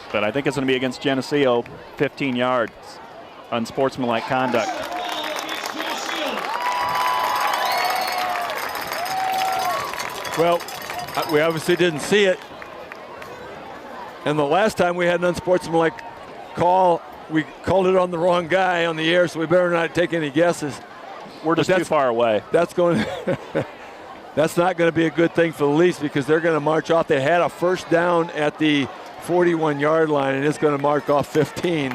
But I think it's going to be against Geneseo, 15 yards, unsportsmanlike conduct. Well, we obviously didn't see it. And the last time we had an unsportsmanlike call, we called it on the wrong guy on the air, so we better not take any guesses. We're just too far away. That's not going to be a good thing for the Leafs because they're going to march off. They had a first down at the 41-yard line, and it's going to mark off 15.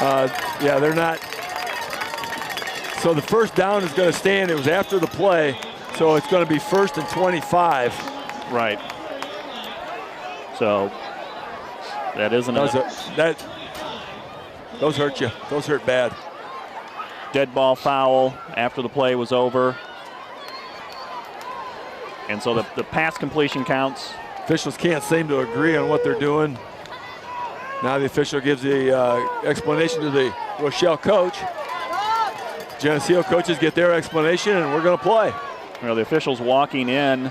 Yeah, they're not. So the first down is going to stand. It was after the play, so it's going to be 1st and 25. Right. So that isn't those hurt you. Those hurt bad. Dead ball foul after the play was over. And so the pass completion counts. Officials can't seem to agree on what they're doing. Now the official gives the explanation to the Rochelle coach. Geneseo coaches get their explanation, and we're going to play. Well, the official's walking in.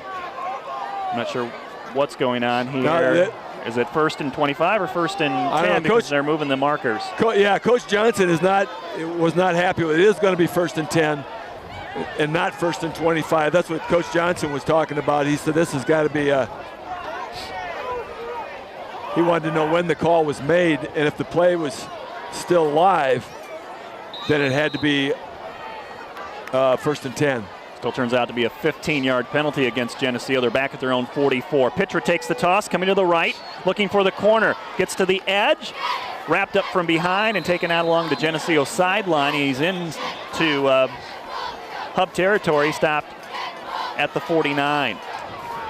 I'm not sure what's going on here. No, is it 1st and 25 or 1st and 10 because they're moving the markers? Coach Johnson was not happy with it. It is going to be 1st and 10 and not 1st and 25. That's what Coach Johnson was talking about. He said this has got to be he wanted to know when the call was made, and if the play was still live, then it had to be 1st and 10. Still turns out to be a 15-yard penalty against Geneseo. They're back at their own 44. Pitra takes the toss, coming to the right, looking for the corner. Gets to the edge, wrapped up from behind and taken out along the Geneseo sideline. He's into Hub territory, stopped at the 49.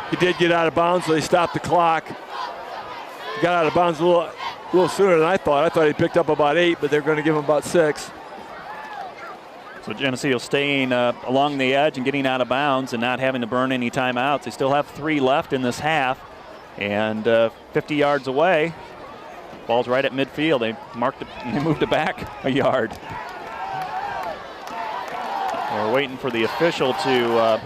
He did get out of bounds, so they stopped the clock. He got out of bounds a little sooner than I thought. I thought he picked up about 8, but they're going to give him about 6. So Geneseo staying along the edge and getting out of bounds and not having to burn any timeouts. They still have 3 left in this half, and 50 yards away. Ball's right at midfield. They moved it back a yard. We're waiting for the official to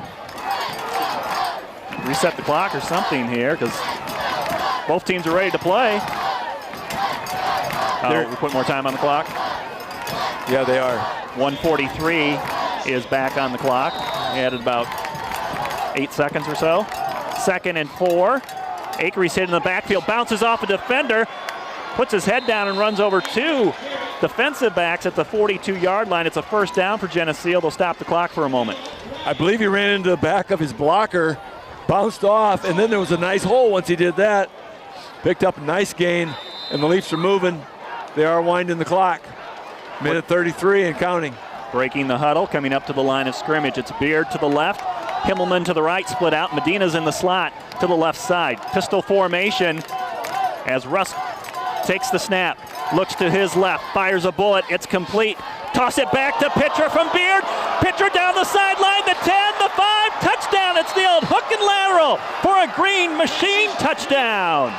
reset the clock or something here because both teams are ready to play. We'll put more time on the clock. Yeah, they are. 1:43 is back on the clock. We added about 8 seconds or so. 2nd and 4. Akery's hit in the backfield, bounces off a defender, puts his head down and runs over 2 defensive backs at the 42-yard line. It's a first down for Geneseo. They'll stop the clock for a moment. I believe he ran into the back of his blocker, bounced off, and then there was a nice hole once he did that. Picked up a nice gain, and the Leafs are moving. They are winding the clock. Minute 33 and counting. Breaking the huddle, coming up to the line of scrimmage. It's Beard to the left, Himmelman to the right, split out. Medina's in the slot to the left side. Pistol formation as Rusk takes the snap, looks to his left, fires a bullet. It's complete. Toss it back to Pitcher from Beard. Pitcher down the sideline, the 10, the 5, touchdown. It's the old hook and lateral for a Green Machine touchdown.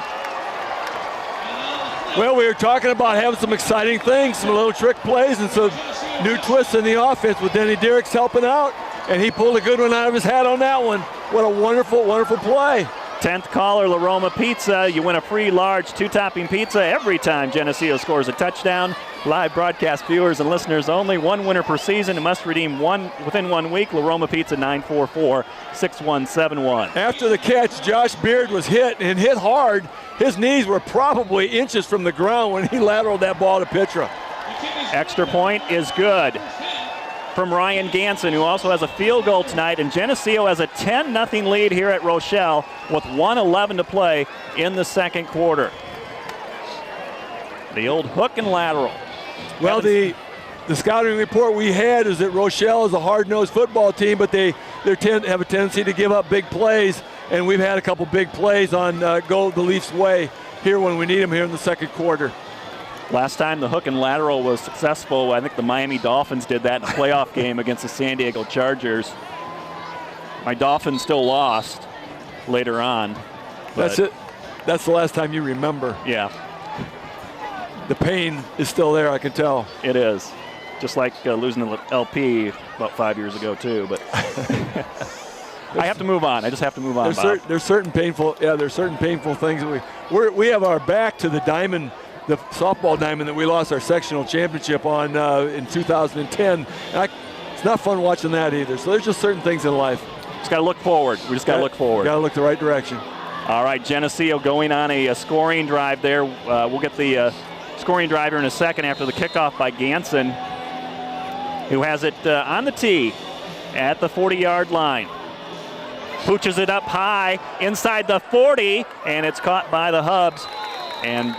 Well, we were talking about having some exciting things, some little trick plays and some new twists in the offense with Denny Dierks helping out, and he pulled a good one out of his hat on that one. What a wonderful, wonderful play. 10th caller, La Roma Pizza. You win a free large 2-topping pizza every time Geneseo scores a touchdown. Live broadcast viewers and listeners only. One winner per season and must redeem one within 1 week. La Roma Pizza, 944-6171. After the catch, Josh Beard was hit and hit hard. His knees were probably inches from the ground when he lateraled that ball to Pitra. Extra point is good from Ryan Ganson, who also has a field goal tonight, and Geneseo has a 10-0 lead here at Rochelle with 1:11 to play in the second quarter. The old hook and lateral. Well, the scouting report we had is that Rochelle is a hard-nosed football team, but they have a tendency to give up big plays, and we've had a couple big plays on go the Leafs' way here when we need them here in the second quarter. Last time the hook and lateral was successful, I think the Miami Dolphins did that in a playoff game against the San Diego Chargers. My Dolphins still lost later on. That's it. That's the last time you remember. Yeah. The pain is still there, I can tell. It is. Just like losing the LP about 5 years ago, too. But I have to move on. I just have to move on, there's certain painful things that we have our back to the diamond, the softball diamond that we lost our sectional championship on in 2010. It's not fun watching that either. So there's just certain things in life. Just got to look forward. We just got to look forward. Got to look the right direction. All right, Geneseo going on a scoring drive there. We'll get the scoring drive here in a second after the kickoff by Ganson, who has it on the tee at the 40-yard line. Pooches it up high inside the 40, and it's caught by the Hubs. And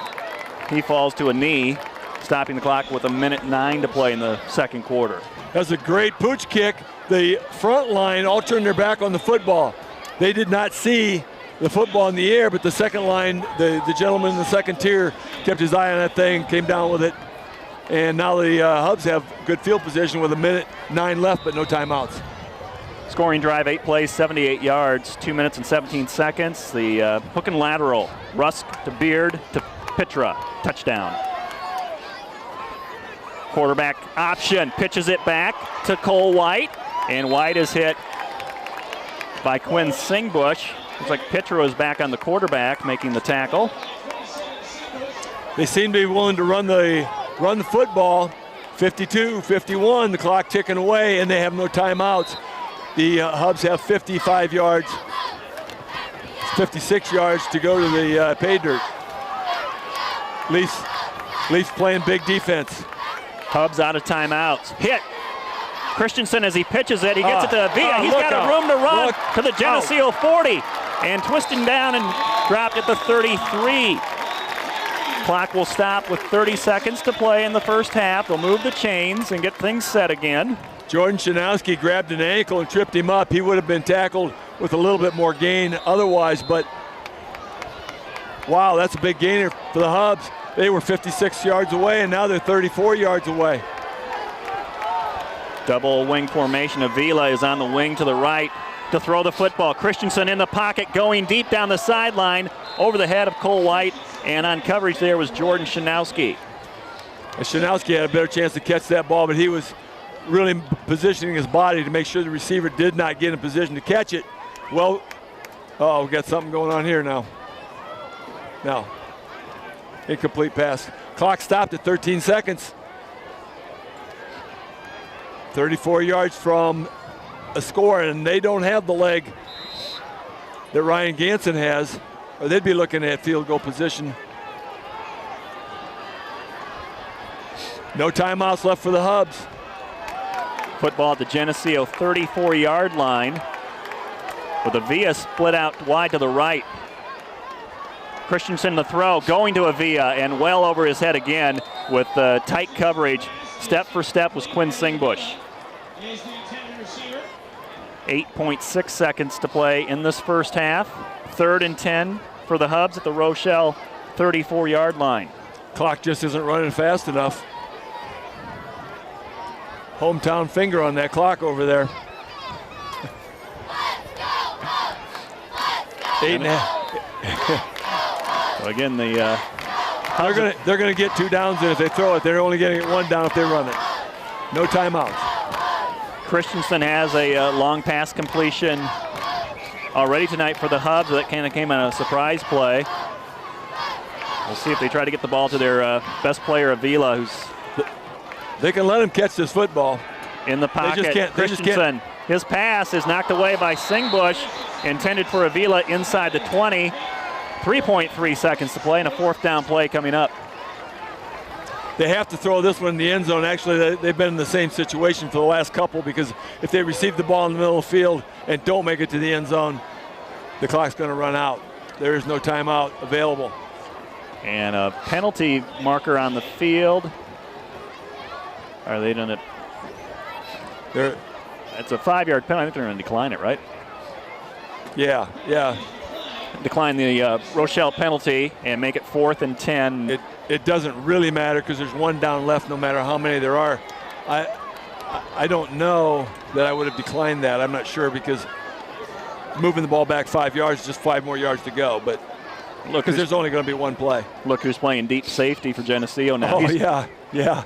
he falls to a knee, stopping the clock with 1:09 to play in the second quarter. That's a great pooch kick. The front line all turned their back on the football. They did not see the football in the air, but the second line, the gentleman in the second tier, kept his eye on that thing, came down with it. And now the Hubs have good field position with 1:09 left, but no timeouts. Scoring drive, 8 plays, 78 yards, 2 minutes and 17 seconds. The hook and lateral, Rusk to Beard to Pitra, touchdown. Quarterback option, pitches it back to Cole White, and White is hit by Quinn Singbush. Looks like Pitra is back on the quarterback, making the tackle. They seem to be willing to run the football. 52-51, the clock ticking away, and they have no timeouts. The Hubs have 55 yards, 56 yards to go to the pay dirt. Leafs playing big defense. Hubs out of timeouts. Hit. Christensen as he pitches it. He gets it to Villa. He's got a room to run to the Geneseo 40. And twisting down and dropped at the 33. Clock will stop with 30 seconds to play in the first half. They'll move the chains and get things set again. Jordan Shanowski grabbed an ankle and tripped him up. He would have been tackled with a little bit more gain otherwise, but wow, that's a big gainer for the Hubs. They were 56 yards away, and now they're 34 yards away. Double wing formation. Avila is on the wing to the right to throw the football. Christensen in the pocket, going deep down the sideline over the head of Cole White, and on coverage there was Jordan Shanowski. Shanowski had a better chance to catch that ball, but he was really positioning his body to make sure the receiver did not get in position to catch it. Well, we got something going on here now. Now, incomplete pass. Clock stopped at 13 seconds. 34 yards from a score, and they don't have the leg that Ryan Ganson has, or they'd be looking at field goal position. No timeouts left for the Hubs. Football at the Geneseo 34-yard line with Avila split out wide to the right. Christensen the throw, going to Avila and well over his head again with tight coverage. Step for step was Quinn Singbush. 8.6 seconds to play in this first half. 3rd and 10 for the Hubs at the Rochelle 34-yard line. Clock just isn't running fast enough. Hometown finger on that clock over there. 8.5. So again, they're gonna get 2 downs, and if they throw it, they're only getting 1 down if they run it. No timeouts. Christensen has a long pass completion already tonight for the Hubs. That kind of came on a surprise play. We'll see if they try to get the ball to their best player, Avila, who's They can let him catch this football. in the pocket. Christensen, his pass is knocked away by Singbush, intended for Avila inside the 20. 3.3 seconds to play and a 4th down play coming up. They have to throw this one in the end zone. Actually, they've been in the same situation for the last couple, because if they receive the ball in the middle of the field and don't make it to the end zone, the clock's going to run out. There is no timeout available. And a penalty marker on the field. Are they going to? It's a 5-yard penalty. I think they're going to decline it, right? Yeah. Decline the Rochelle penalty and make it 4th and 10. It doesn't really matter because there's 1 down left no matter how many there are. I don't know that I would have declined that. I'm not sure, because moving the ball back 5 yards, just 5 more yards to go. But look, because there's only going to be 1 play. Look who's playing deep safety for Geneseo now. Oh, yeah.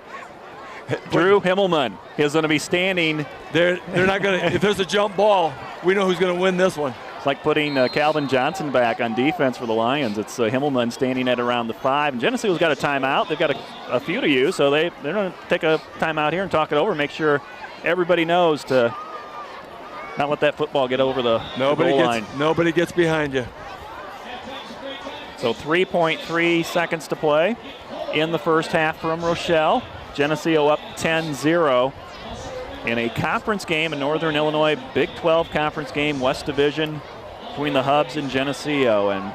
Drew Himmelman is going to be standing. They're not going to. If there's a jump ball, we know who's going to win this one. It's like putting Calvin Johnson back on defense for the Lions. It's Himmelman standing at around the 5. And Geneseo's got a timeout. They've got a few to use, so they're going to take a timeout here and talk it over, make sure everybody knows to not let that football get over the goal line. Nobody gets behind you. So 3.3 seconds to play in the first half from Rochelle. Geneseo up 10-0 in a conference game in Northern Illinois, Big 12 conference game, West Division, between the Hubs and Geneseo. And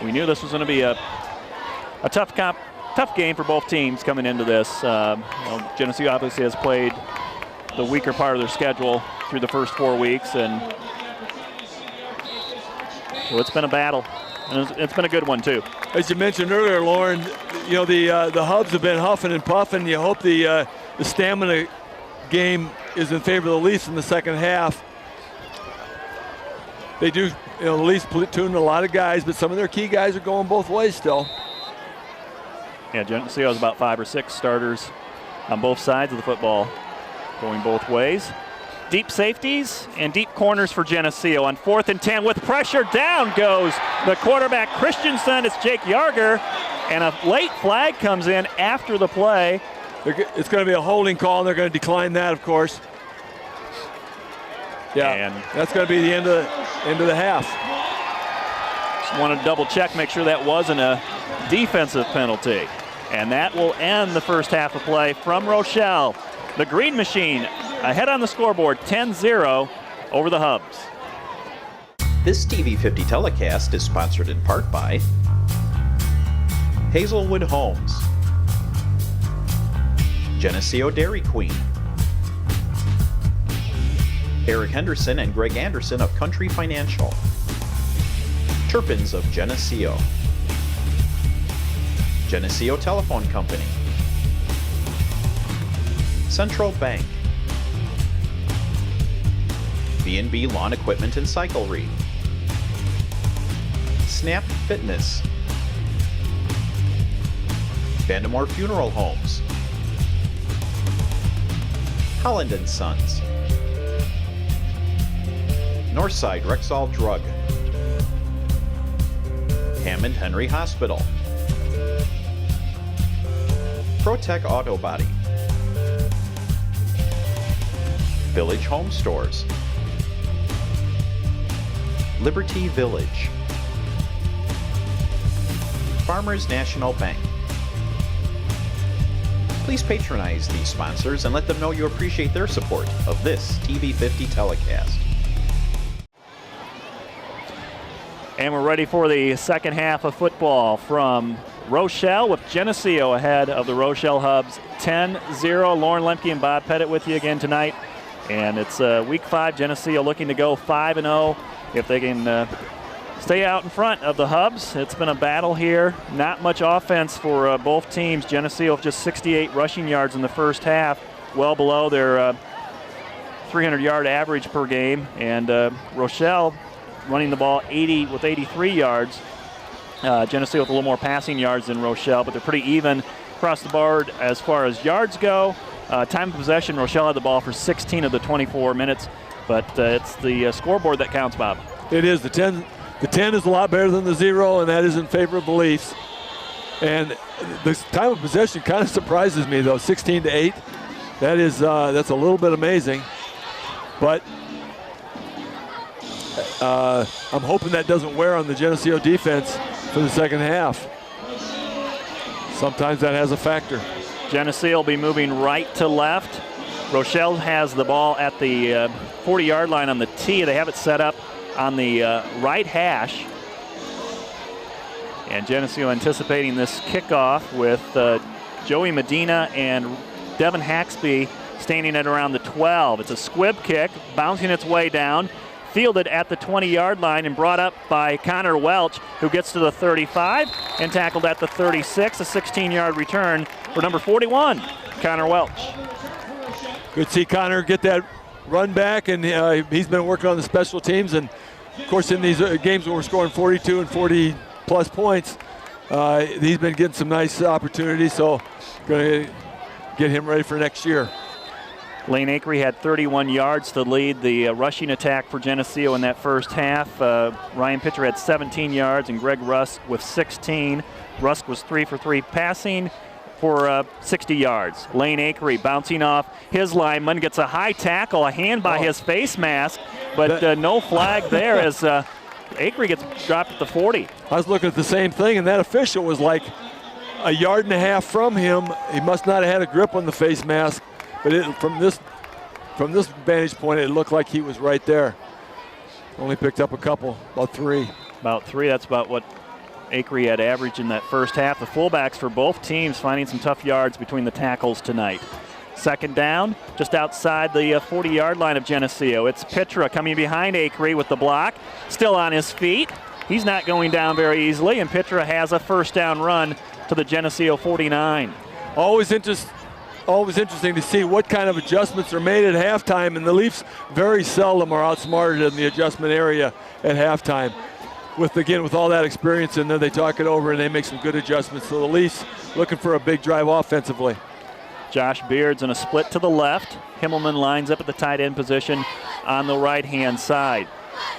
we knew this was going to be a tough game for both teams coming into this. Geneseo obviously has played the weaker part of their schedule through the first 4 weeks, and so it's been a battle. And it's been a good one too. As you mentioned earlier, Lauren, the Hubs have been huffing and puffing. You hope the stamina game is in favor of the Leafs in the second half. They do, the Leafs platoon a lot of guys, but some of their key guys are going both ways still. Yeah, Geneseo has about 5 or 6 starters on both sides of the football going both ways. Deep safeties and deep corners for Geneseo on 4th and 10 with pressure. Down goes the quarterback Christensen. It's Jake Yarger, and a late flag comes in after the play. It's going to be a holding call, and they're going to decline that, of course. Yeah, and that's going to be the end of the half. Just wanted to double check, make sure that wasn't a defensive penalty. And that will end the first half of play from Rochelle. The Green Machine ahead on the scoreboard, 10-0 over the Hubs. This TV50 telecast is sponsored in part by Hazelwood Homes, Geneseo Dairy Queen, Eric Henderson and Greg Anderson of Country Financial, Turpins of Geneseo, Geneseo Telephone Company, Central Bank, B&B Lawn Equipment and Cyclery, Snap Fitness, Vandemore Funeral Homes, Holland & Sons, Northside Rexall Drug, Hammond Henry Hospital, ProTech Auto Body, Village Home Stores, Liberty Village, Farmers National Bank, Please patronize these sponsors and let them know you appreciate their support of this TV50 telecast. And we're ready for the second half of football from Rochelle, with Geneseo ahead of the Rochelle Hubs 10-0. Lauren Lemke and Bob Pettit with you again tonight. And it's week 5, Geneseo looking to go 5-0 if they can stay out in front of the Hubs. It's been a battle here. Not much offense for both teams. Geneseo just 68 rushing yards in the first half, well below their 300-yard average per game. And Rochelle running the ball 83 yards. Geneseo with a little more passing yards than Rochelle, but they're pretty even across the board as far as yards go. Time of possession, Rochelle had the ball for 16 of the 24 minutes, but it's the scoreboard that counts, Bob. It is. The 10 is a lot better than the 0, and that is in favor of the Leafs. And the time of possession kind of surprises me, though, 16-8. That's a little bit amazing, but I'm hoping that doesn't wear on the Geneseo defense for the second half. Sometimes that has a factor. Geneseo will be moving right to left. Rochelle has the ball at the 40-yard line on the tee. They have it set up on the right hash. And Geneseo anticipating this kickoff with Joey Medina and Devin Haxby standing at around the 12. It's a squib kick, bouncing its way down, fielded at the 20-yard line and brought up by Connor Welch, who gets to the 35 and tackled at the 36. A 16-yard return for number 41, Connor Welch. Good to see Connor get that run back, and he's been working on the special teams. And, of course, in these games where we're scoring 42 and 40-plus points, he's been getting some nice opportunities, so going to get him ready for next year. Lane Akery had 31 yards to lead the rushing attack for Geneseo in that first half. Ryan Pitcher had 17 yards and Greg Rusk with 16. Rusk was 3 for 3 passing for 60 yards. Lane Akery bouncing off his lineman, gets a high tackle, a hand by his face mask, but no flag there as Akery gets dropped at the 40. I was looking at the same thing, and that official was like a yard and a half from him. He must not have had a grip on the face mask. But from this vantage point, it looked like he was right there. Only picked up a couple, about 3. About 3, that's about what Akery had averaged in that first half. The fullbacks for both teams finding some tough yards between the tackles tonight. Second down, just outside the 40-yard line of Geneseo. It's Pitra coming behind Akery with the block, still on his feet. He's not going down very easily, and Pitra has a first down run to the Geneseo 49. Always interesting to see what kind of adjustments are made at halftime, and the Leafs very seldom are outsmarted in the adjustment area at halftime. With all that experience in there, they talk it over and they make some good adjustments. So the Leafs looking for a big drive offensively. Josh Beard's in a split to the left. Himmelman lines up at the tight end position on the right-hand side.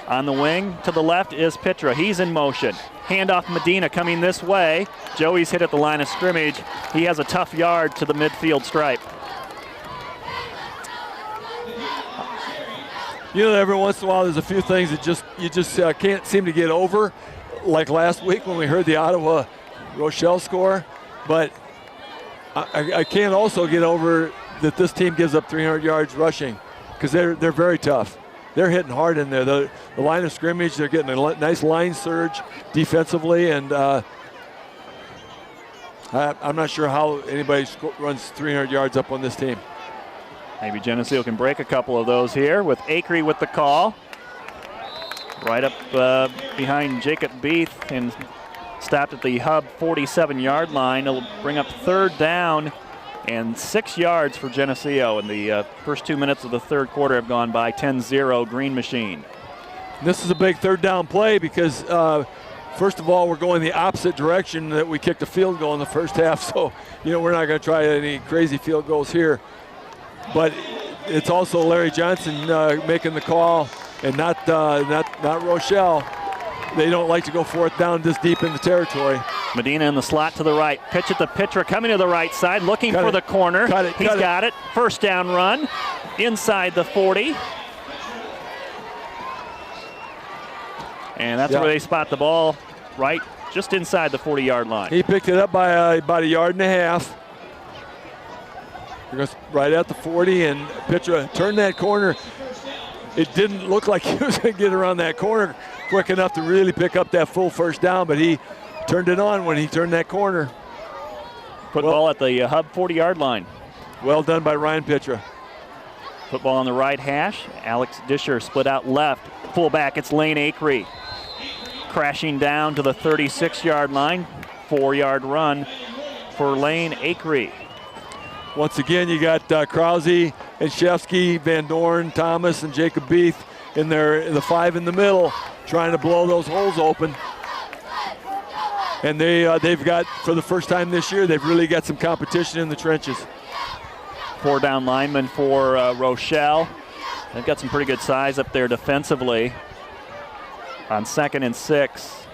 On the wing to the left is Pitra. He's in motion. Handoff Medina coming this way. Joey's hit at the line of scrimmage. He has a tough yard to the midfield stripe. You know, every once in a while there's a few things that you just can't seem to get over, like last week when we heard the Ottawa Rochelle score. But I can't also get over that this team gives up 300 yards rushing, because they're very tough. They're hitting hard in there. The line of scrimmage, they're getting a nice line surge defensively, and I'm not sure how anybody runs 300 yards up on this team. Maybe Geneseo can break a couple of those here with Akery with the call. Right up behind Jacob Beath and stopped at the Hub 47-yard line. It'll bring up third down and 6 yards for Geneseo. And the first 2 minutes of the third quarter have gone by. 10-0 Green Machine. This is a big third down play because first of all, we're going the opposite direction that we kicked a field goal in the first half. So, we're not going to try any crazy field goals here. But it's also Larry Johnson making the call, and not Rochelle. They don't like to go fourth down this deep in the territory. Medina in the slot to the right. Pitch at the Pitra coming to the right side, looking for the corner. He's got it. First down run inside the 40. And that's where they spot the ball, right just inside the 40-yard line. He picked it up by about a yard and a half. Right at the 40, and Petra turned that corner. It didn't look like he was going to get around that corner quick enough to really pick up that full first down, but he turned it on when he turned that corner. Football at the Hub 40-yard line. Well done by Ryan Petra. Football on the right hash. Alex Disher split out left. Fullback, it's Lane Acree. Crashing down to the 36-yard line. 4-yard run for Lane Acree. Once again, you got Krause and Shefsky, Van Dorn, Thomas, and Jacob Beeth in the 5 in the middle, trying to blow those holes open. And they've got, for the first time this year, they've really got some competition in the trenches. 4 down linemen for Rochelle. They've got some pretty good size up there defensively. On 2nd and 6.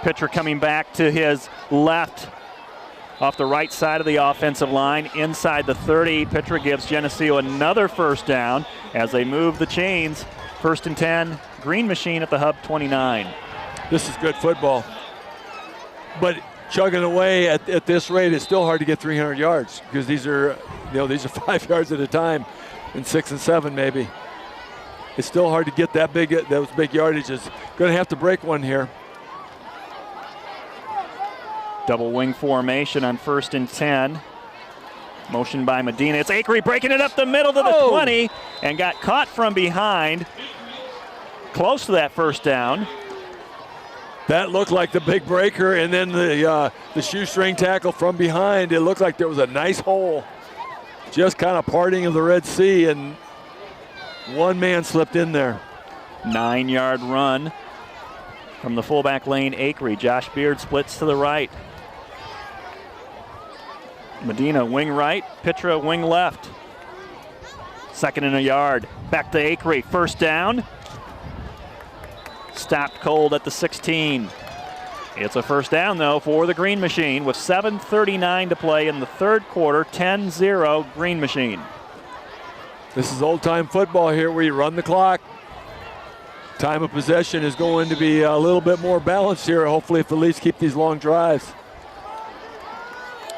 Pitcher coming back to his left. Off the right side of the offensive line, inside the 30. Petra gives Geneseo another first down as they move the chains. 1st and 10, Green Machine at the Hub 29. This is good football. But chugging away at this rate, it's still hard to get 300 yards because these are 5 yards at a time and 6 and 7 maybe. It's still hard to get those big yardages. Going to have to break one here. Double wing formation on 1st and 10. Motion by Medina. It's Acree breaking it up the middle to the 20 and got caught from behind. Close to that first down. That looked like the big breaker, and then the shoestring tackle from behind. It looked like there was a nice hole. Just kind of parting of the Red Sea, and one man slipped in there. 9-yard run from the fullback Lane Acree. Josh Beard splits to the right. Medina wing right, Petra wing left. 2nd and a yard. Back to Acree, first down. Stopped cold at the 16. It's a first down, though, for the Green Machine with 7:39 to play in the 3rd quarter. 10-0 Green Machine. This is old-time football here where you run the clock. Time of possession is going to be a little bit more balanced here, hopefully, if the Leafs keep these long drives.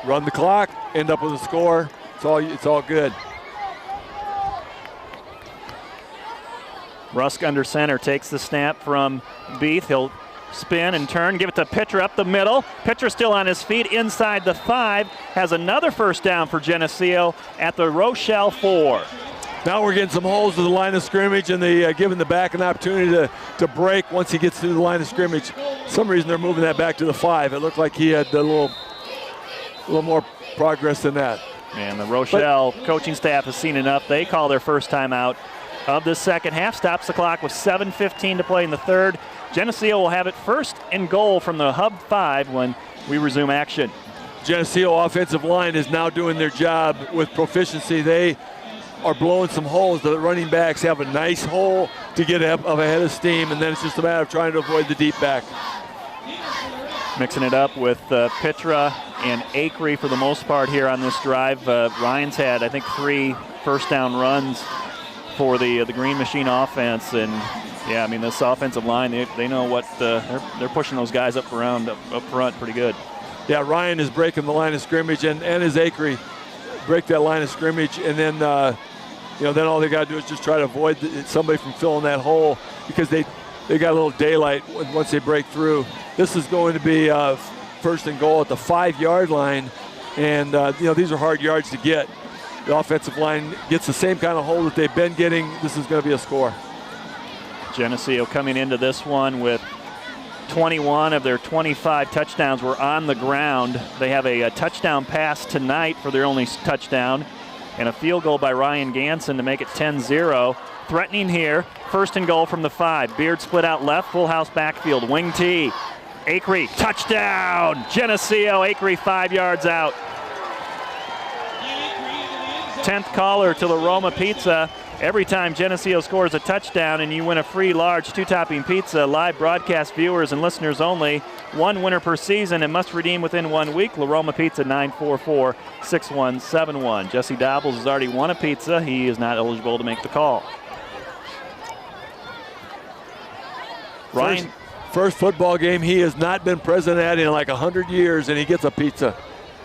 Run the clock, end up with a score. It's all good. Rusk under center takes the snap from Beeth. He'll spin and turn, give it to Petra up the middle. Petra still on his feet inside the 5. Has another first down for Geneseo at the Rochelle 4. Now we're getting some holes to the line of scrimmage, and they giving the back an opportunity to break once he gets through the line of scrimmage. For some reason they're moving that back to the 5. It looked like he had a little more progress than that. And the Rochelle coaching staff has seen enough. They call their first timeout of the second half. Stops the clock with 7:15 to play in the 3rd. Geneseo will have it 1st and goal from the Hub 5 when we resume action. Geneseo offensive line is now doing their job with proficiency. They are blowing some holes. The running backs have a nice hole to get up ahead of steam, and then it's just a matter of trying to avoid the deep back. Mixing it up with Petra and Acree for the most part here on this drive. Ryan's had, I think, 3 first down runs for the Green Machine offense, and yeah, I mean, this offensive line, they know what they're pushing those guys up front pretty good. Yeah, Ryan is breaking the line of scrimmage, and his Acree break that line of scrimmage, and then then all they got to do is just try to avoid somebody from filling that hole, because they got a little daylight once they break through. This is going to be 1st and goal at the 5-yard line, and these are hard yards to get. The offensive line gets the same kind of hole that they've been getting. This is going to be a score. Geneseo coming into this one with 21 of their 25 touchdowns were on the ground. They have a touchdown pass tonight for their only touchdown, and a field goal by Ryan Ganson to make it 10-0. Threatening here, 1st and goal from the 5. Beard split out left, full house backfield, wing T. Acree, touchdown! Geneseo, Acree 5 yards out. 10th caller to the Roma Pizza. Every time Geneseo scores a touchdown and you win a free large 2-topping pizza, live broadcast viewers and listeners only. 1 winner per season and must redeem within 1 week. La Roma Pizza, 944-6171. Jesse Dobbles has already won a pizza. He is not eligible to make the call. Ryan. First football game he has not been present at in like 100 years, and he gets a pizza.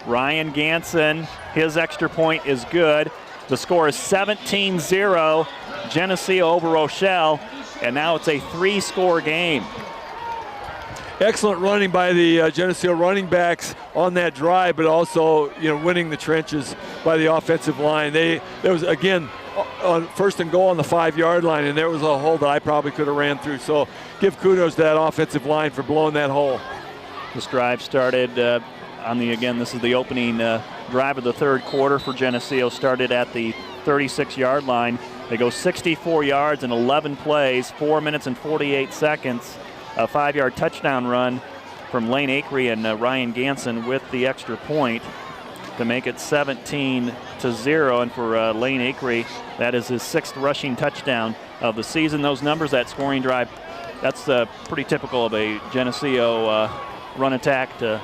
Ryan Ganson His extra point is good. The score is 17-0, Geneseo over Rochelle, and now it's a 3-score game. Excellent running by the Geneseo running backs on that drive, but also, winning the trenches by the offensive line. There was, again, on first and goal on the 5-yard line, and there was a hole that I probably could have ran through. So give kudos to that offensive line for blowing that hole. This drive started this is the opening drive of the third quarter for Geneseo. Started at the 36-yard line. They go 64 yards in 11 plays, 4 minutes and 48 seconds. A 5-yard touchdown run from Lane Akery and Ryan Ganson with the extra point to make it 17-0. And for Lane Akery, that is his 6th rushing touchdown of the season. Those numbers, that scoring drive, that's pretty typical of a Geneseo run attack to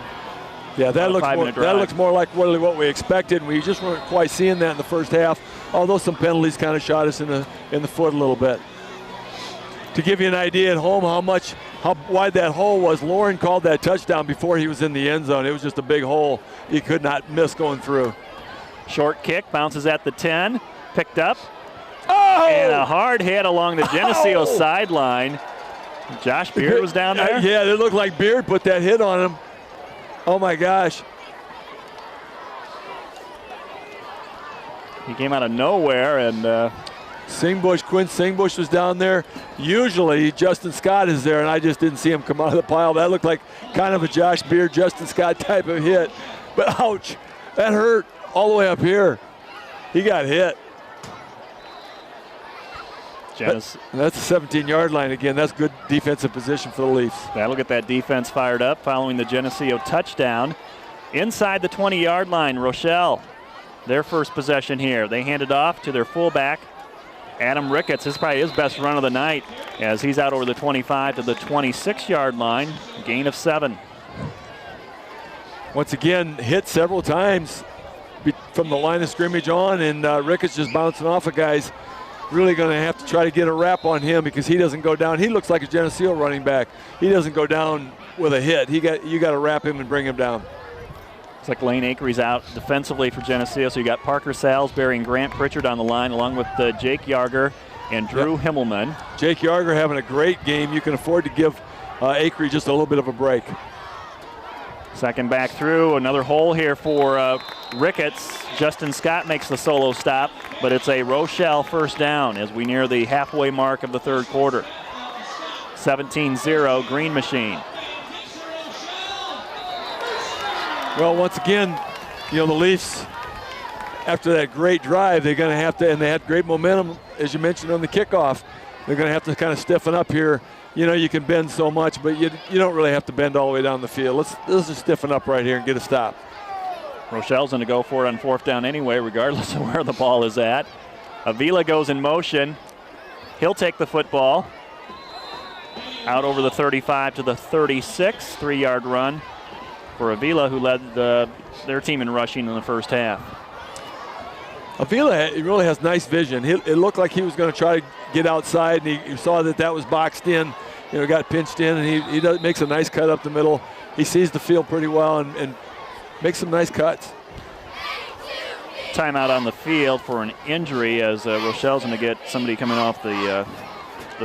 that looks more like really what we expected. We just weren't quite seeing that in the first half, although some penalties kind of shot us in the foot a little bit. To give you an idea at home how wide that hole was, Lauren called that touchdown before he was in the end zone. It was just a big hole he could not miss going through. Short kick, bounces at the 10, picked up, and a hard hit along the Geneseo sideline. Josh Beard was down there? Yeah, it looked like Beard put that hit on him. Oh my gosh. He came out of nowhere, and Quinn Singbush was down there. Usually Justin Scott is there, and I just didn't see him come out of the pile. That looked like kind of a Josh Beard, Justin Scott type of hit. But ouch, that hurt all the way up here. He got hit. That's a 17-yard line again. That's good defensive position for the Leafs. That'll get that defense fired up following the Geneseo touchdown. Inside the 20-yard line, Rochelle, their first possession here. They hand it off to their fullback, Adam Ricketts. This is probably his best run of the night as he's out over the 25 to the 26-yard line, gain of 7. Once again, hit several times from the line of scrimmage on, and Ricketts just bouncing off of guys. Really going to have to try to get a wrap on him because he doesn't go down. He looks like a Geneseo running back. He doesn't go down with a hit. You got to wrap him and bring him down. Looks like Lane Akery's out defensively for Geneseo. So you got Parker Salisbury and Grant Pritchard on the line, along with Jake Yarger and Drew Himmelman. Jake Yarger having a great game. You can afford to give Akery just a little bit of a break. Second back through, another hole here for Ricketts. Justin Scott makes the solo stop, but it's a Rochelle first down as we near the halfway mark of the third quarter. 17-0, Green Machine. Well, once again, the Leafs, after that great drive, they're going to have to, and they had great momentum, as you mentioned on the kickoff, they're going to have to kind of stiffen up here. You can bend so much, but you don't really have to bend all the way down the field. Let's just stiffen up right here and get a stop. Rochelle's going to go for it on fourth down anyway, regardless of where the ball is at. Avila goes in motion. He'll take the football. Out over the 35 to the 36, 3-yard run for Avila, who led their team in rushing in the first half. Avila really has nice vision. It looked like he was going to try to get outside, and he saw that was boxed in. Got pinched in, and he makes a nice cut up the middle. He sees the field pretty well and makes some nice cuts. Timeout on the field for an injury as Rochelle's going to get somebody coming off the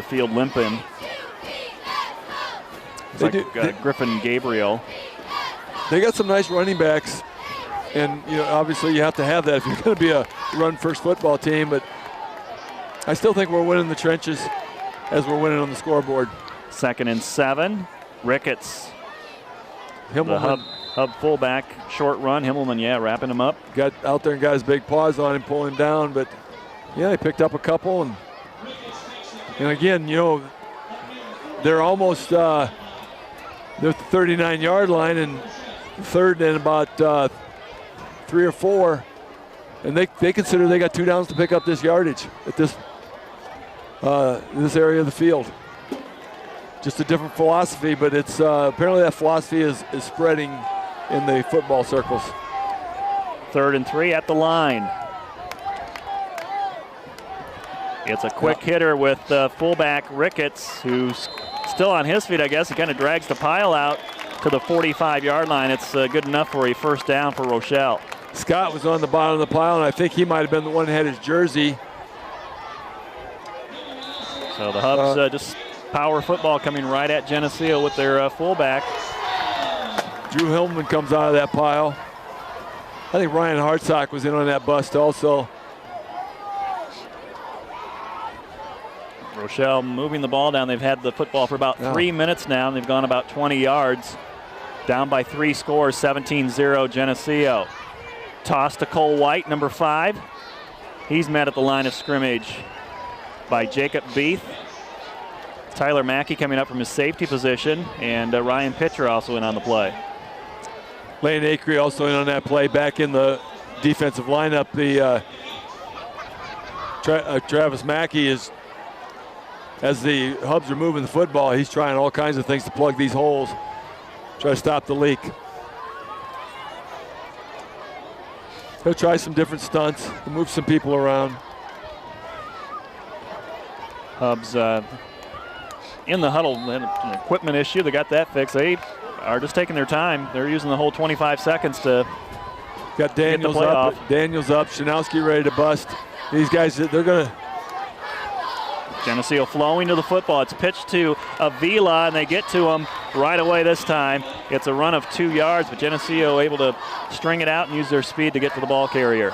field limping. Griffin Gabriel. They got some nice running backs, and obviously you have to have that if you're going to be a run-first football team. But I still think we're winning the trenches as we're winning on the scoreboard. 2nd and 7. Ricketts, Himmelman. The hub fullback, short run. Himmelman, wrapping him up. Got out there and got his big paws on him, pulling him down. But they picked up a couple, and again, they're almost they're at the 39-yard line, and third and about 3 or 4, and they consider they got 2 downs to pick up this yardage at this area of the field. Just a different philosophy, but it's apparently that philosophy is spreading in the football circles. 3rd and 3 at the line. It's a quick hitter with fullback Ricketts, who's still on his feet, I guess. He kind of drags the pile out to the 45-yard line. It's good enough for a first down for Rochelle. Scott was on the bottom of the pile, and I think he might have been the one that had his jersey. So the Hubs just power football coming right at Geneseo with their fullback. Drew Hillman comes out of that pile. I think Ryan Hartsock was in on that bust also. Rochelle moving the ball down. They've had the football for about 3 minutes now, and they've gone about 20 yards. Down by 3 scores, 17-0 Geneseo. Toss to Cole White, number 5. He's met at the line of scrimmage by Jacob Beath. Tyler Mackey coming up from his safety position, and Ryan Pitcher also in on the play. Lane Acree also in on that play, back in the defensive lineup. The Travis Mackey is, as the Hubs are moving the football, he's trying all kinds of things to plug these holes, try to stop the leak. He'll try some different stunts, move some people around. Hubs in the huddle, an equipment issue. They got that fixed. They are just taking their time. They're using the whole 25 seconds to got Daniels up. Daniels up. Shanowski ready to bust. These guys, they're going to. Geneseo flowing to the football. It's pitched to Avila, and they get to him right away this time. It's a run of 2 yards, but Geneseo able to string it out and use their speed to get to the ball carrier.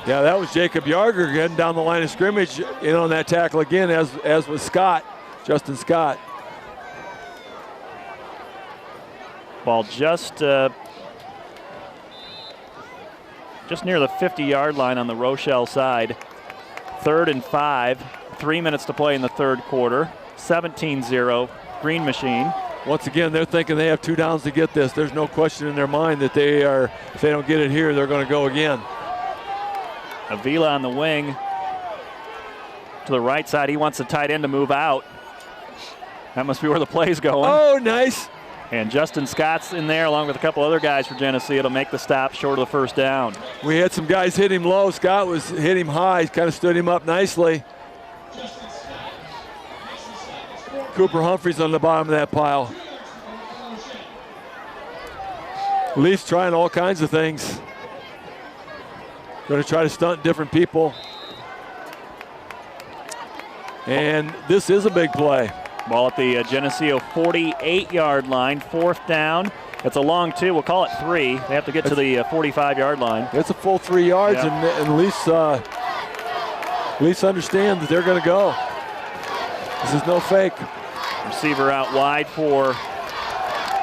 Yeah, that was Jacob Yarger getting down the line of scrimmage in on that tackle again, as was Scott, Justin Scott. Ball just near the 50-yard line on the Rochelle side. 3rd and 5. 3 minutes to play in the third quarter. 17-0 Green Machine. Once again, they're thinking they have 2 downs to get this. There's no question in their mind that they are, if they don't get it here, they're going to go again. Avila on the wing to the right side. He wants the tight end to move out. That must be where the play's going. Oh, nice. And Justin Scott's in there along with a couple other guys for Geneseo to make the stop short of the first down. We had some guys hit him low. Scott was hit him high. Kind of stood him up nicely. Cooper Humphreys on the bottom of that pile. Leafs trying all kinds of things. Going to try to stunt different people. And this is a big play. Ball at the Geneseo 48-yard line, 4th down. It's a long 2. We'll call it 3. They have to get to the 45-yard line. It's a full 3 yards, yeah. And Leafs understand that they're going to go. This is no fake. Receiver out wide for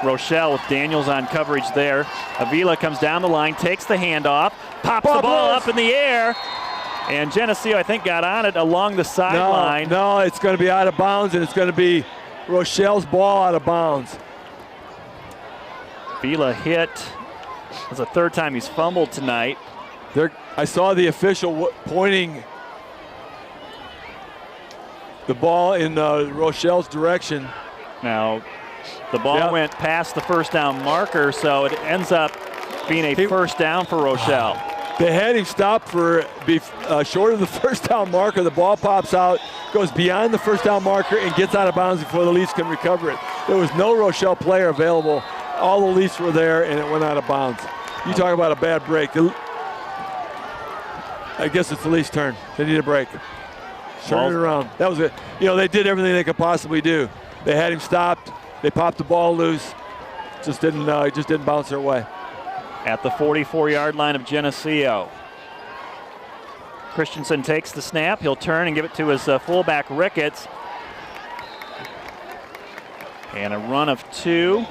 Rochelle with Daniels on coverage there. Avila comes down the line, takes the handoff, pops the ball up in the air, and Geneseo, I think, got on it along the sideline. No, it's going to be out of bounds, and it's going to be Rochelle's ball out of bounds. Avila hit. It's the 3rd time he's fumbled tonight. I saw the official pointing the ball in Rochelle's direction. Now, the ball went past the first down marker, so it ends up being a first down for Rochelle. They had him stopped for short of the first down marker. The ball pops out, goes beyond the first down marker, and gets out of bounds before the Leafs can recover it. There was no Rochelle player available. All the Leafs were there, and it went out of bounds. You talk about a bad break. I guess it's the Leafs' turn. They need a break. Turn it around. That was it. You know, they did everything they could possibly do. They had him stopped. They popped the ball loose. It just didn't bounce their way. At the 44-yard line of Geneseo. Christensen takes the snap. He'll turn and give it to his fullback, Ricketts. And a run of 2.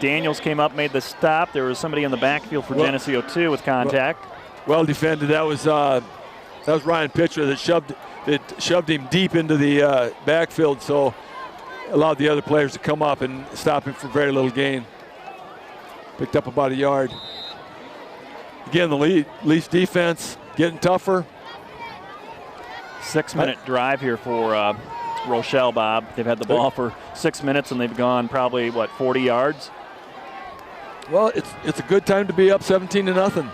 Daniels came up, made the stop. There was somebody in the backfield for Geneseo, too, with contact. Well defended. That was Ryan Pitcher that shoved him deep into the backfield, so allowed the other players to come up and stop him for very little gain. Picked up about a yard. Again, the Leafs defense getting tougher. 6-minute drive here for Rochelle, Bob. They've had the ball for 6 minutes, and they've gone probably, 40 yards? Well, it's a good time to be up 17-0.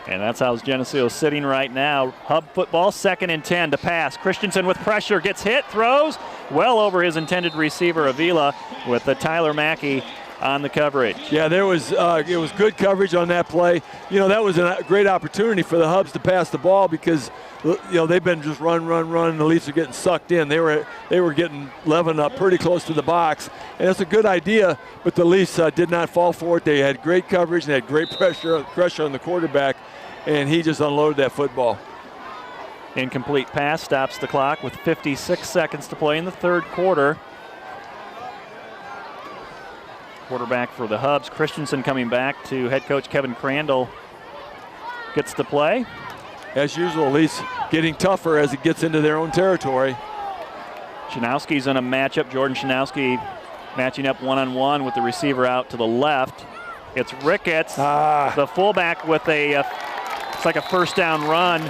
And that's how Geneseo sitting right now. Hub football, 2nd and 10 to pass. Christensen with pressure, gets hit, throws well over his intended receiver, Avila, with Tyler Mackey on the coverage. Yeah, it was good coverage on that play. You know, that was a great opportunity for the Hubs to pass the ball because, you know, they've been just run, and the Leafs are getting sucked in. They were getting leavened up pretty close to the box, and it's a good idea, but the Leafs did not fall for it. They had great coverage and had great pressure on the quarterback, and he just unloaded that football. Incomplete pass stops the clock with 56 seconds to play in the third quarter. Quarterback for the Hubs, Christensen, coming back to head coach Kevin Crandall. Gets the play. As usual, Leafs getting tougher as it gets into their own territory. Shanowski's in a matchup. Jordan Shanowski matching up one-on-one with the receiver out to the left. It's Ricketts, the fullback, with it's like a first down run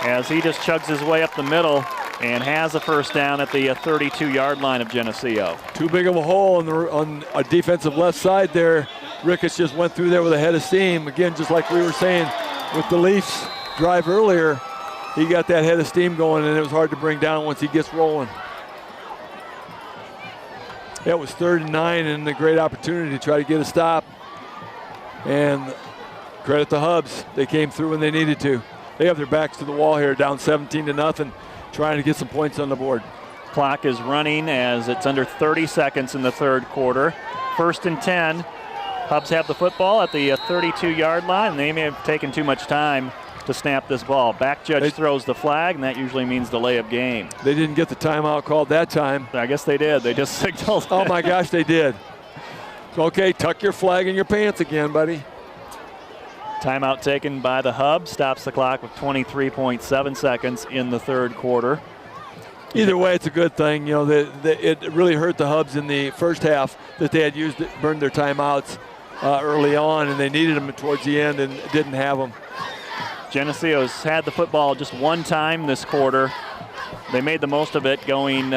as he just chugs his way up the middle and has a first down at the 32-yard line of Geneseo. Too big of a hole on a defensive left side there. Ricketts just went through there with a head of steam. Again, just like we were saying with the Leafs drive earlier, he got that head of steam going, and it was hard to bring down once he gets rolling. It was 3rd and 9, and a great opportunity to try to get a stop. And credit the Hubs. They came through when they needed to. They have their backs to the wall here, down 17-0, trying to get some points on the board. Clock is running as it's under 30 seconds in the third quarter. 1st and 10. Hubs have the football at the 32-yard line, and they may have taken too much time to snap this ball. Back judge throws the flag, and that usually means delay of game. They didn't get the timeout called that time. I guess they did. They just signaled. Oh my gosh, they did. Okay, tuck your flag in your pants again, buddy. Timeout taken by the Hubs. Stops the clock with 23.7 seconds in the third quarter. Either way, it's a good thing. You know, it really hurt the Hubs in the first half that they had burned their timeouts early on, and they needed them towards the end and didn't have them. Geneseo's had the football just one time this quarter. They made the most of it, going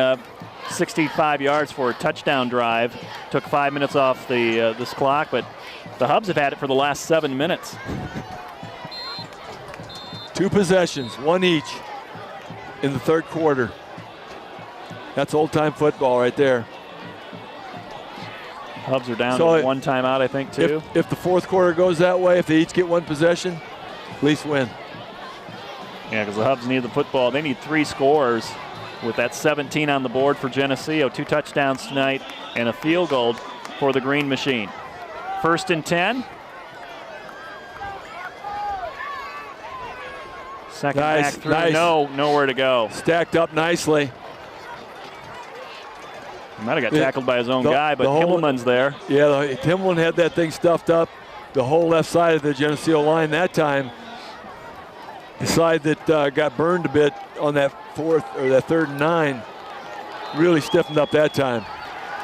65 yards for a touchdown drive. Took 5 minutes off this clock, but the Hubs have had it for the last 7 minutes. 2 possessions, 1 each in the third quarter. That's old-time football right there. Hubs are down to 1 timeout, I think, too. If the fourth quarter goes that way, if they each get 1 possession, Leafs win. Yeah, because the Hubs need the football. They need 3 scores with that 17 on the board for Geneseo. 2 touchdowns tonight and a field goal for the Green Machine. 1st and 10. Second back through. Nice. Nowhere to go. Stacked up nicely. He might have got tackled by his own guy, but Himmelman's there. Yeah, Himmelman had that thing stuffed up the whole left side of the Geneseo line that time. The side that got burned a bit on that 3rd and 9 really stiffened up that time.